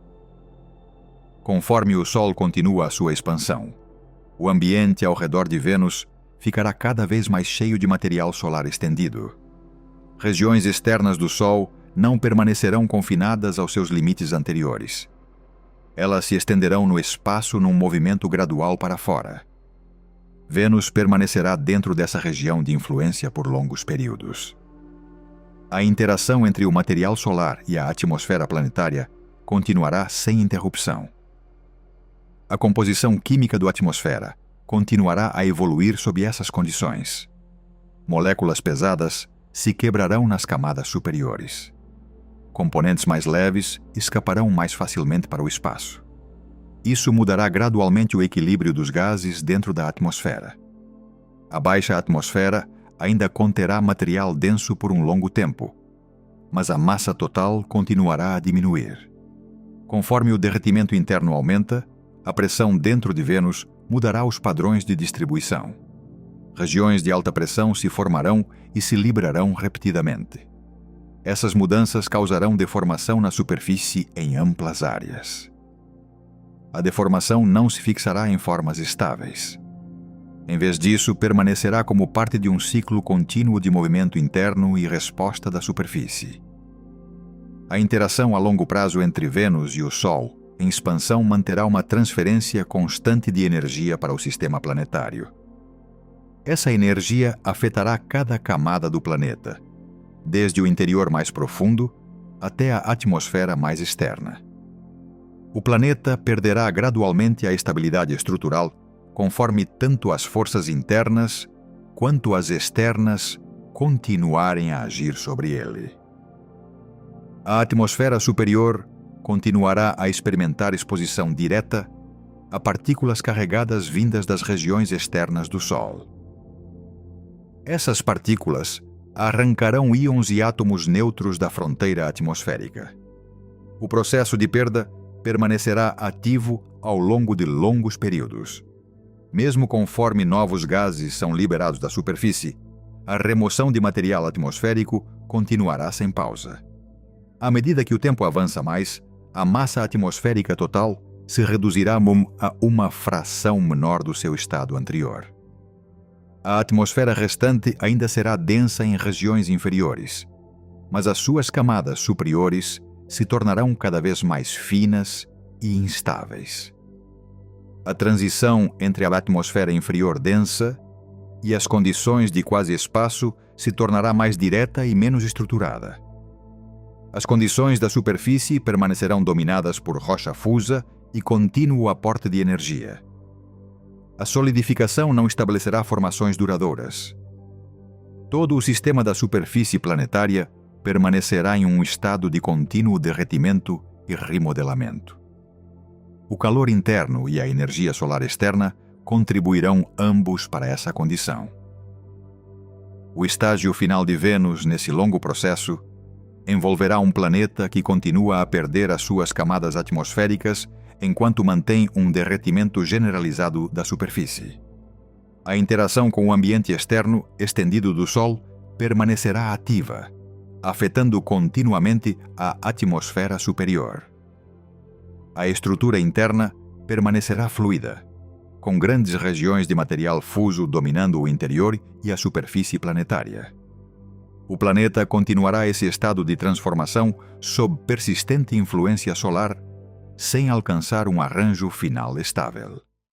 Conforme o Sol continua a sua expansão, o ambiente ao redor de Vênus ficará cada vez mais cheio de material solar estendido. Regiões externas do Sol não permanecerão confinadas aos seus limites anteriores. Elas se estenderão no espaço num movimento gradual para fora. Vênus permanecerá dentro dessa região de influência por longos períodos. A interação entre o material solar e a atmosfera planetária continuará sem interrupção. A composição química da atmosfera continuará a evoluir sob essas condições. Moléculas pesadas se quebrarão nas camadas superiores. Componentes mais leves escaparão mais facilmente para o espaço. Isso mudará gradualmente o equilíbrio dos gases dentro da atmosfera. A baixa atmosfera ainda conterá material denso por um longo tempo, mas a massa total continuará a diminuir. Conforme o derretimento interno aumenta, a pressão dentro de Vênus mudará os padrões de distribuição. Regiões de alta pressão se formarão e se librarão repetidamente. Essas mudanças causarão deformação na superfície em amplas áreas. A deformação não se fixará em formas estáveis. Em vez disso, permanecerá como parte de um ciclo contínuo de movimento interno e resposta da superfície. A interação a longo prazo entre Vênus e o Sol, em expansão, manterá uma transferência constante de energia para o sistema planetário. Essa energia afetará cada camada do planeta, desde o interior mais profundo até a atmosfera mais externa. O planeta perderá gradualmente a estabilidade estrutural conforme tanto as forças internas quanto as externas continuarem a agir sobre ele. A atmosfera superior continuará a experimentar exposição direta a partículas carregadas vindas das regiões externas do Sol. Essas partículas arrancarão íons e átomos neutros da fronteira atmosférica. O processo de perda permanecerá ativo ao longo de longos períodos. Mesmo conforme novos gases são liberados da superfície, a remoção de material atmosférico continuará sem pausa. À medida que o tempo avança mais, a massa atmosférica total se reduzirá a uma fração menor do seu estado anterior. A atmosfera restante ainda será densa em regiões inferiores, mas as suas camadas superiores se tornarão cada vez mais finas e instáveis. A transição entre a atmosfera inferior densa e as condições de quase-espaço se tornará mais direta e menos estruturada. As condições da superfície permanecerão dominadas por rocha fusa e contínuo aporte de energia. A solidificação não estabelecerá formações duradouras. Todo o sistema da superfície planetária permanecerá em um estado de contínuo derretimento e remodelamento. O calor interno e a energia solar externa contribuirão ambos para essa condição. O estágio final de Vênus nesse longo processo envolverá um planeta que continua a perder as suas camadas atmosféricas enquanto mantém um derretimento generalizado da superfície. A interação com o ambiente externo estendido do Sol permanecerá ativa, afetando continuamente a atmosfera superior. A estrutura interna permanecerá fluida, com grandes regiões de material fuso dominando o interior e a superfície planetária. O planeta continuará esse estado de transformação sob persistente influência solar, sem alcançar um arranjo final estável.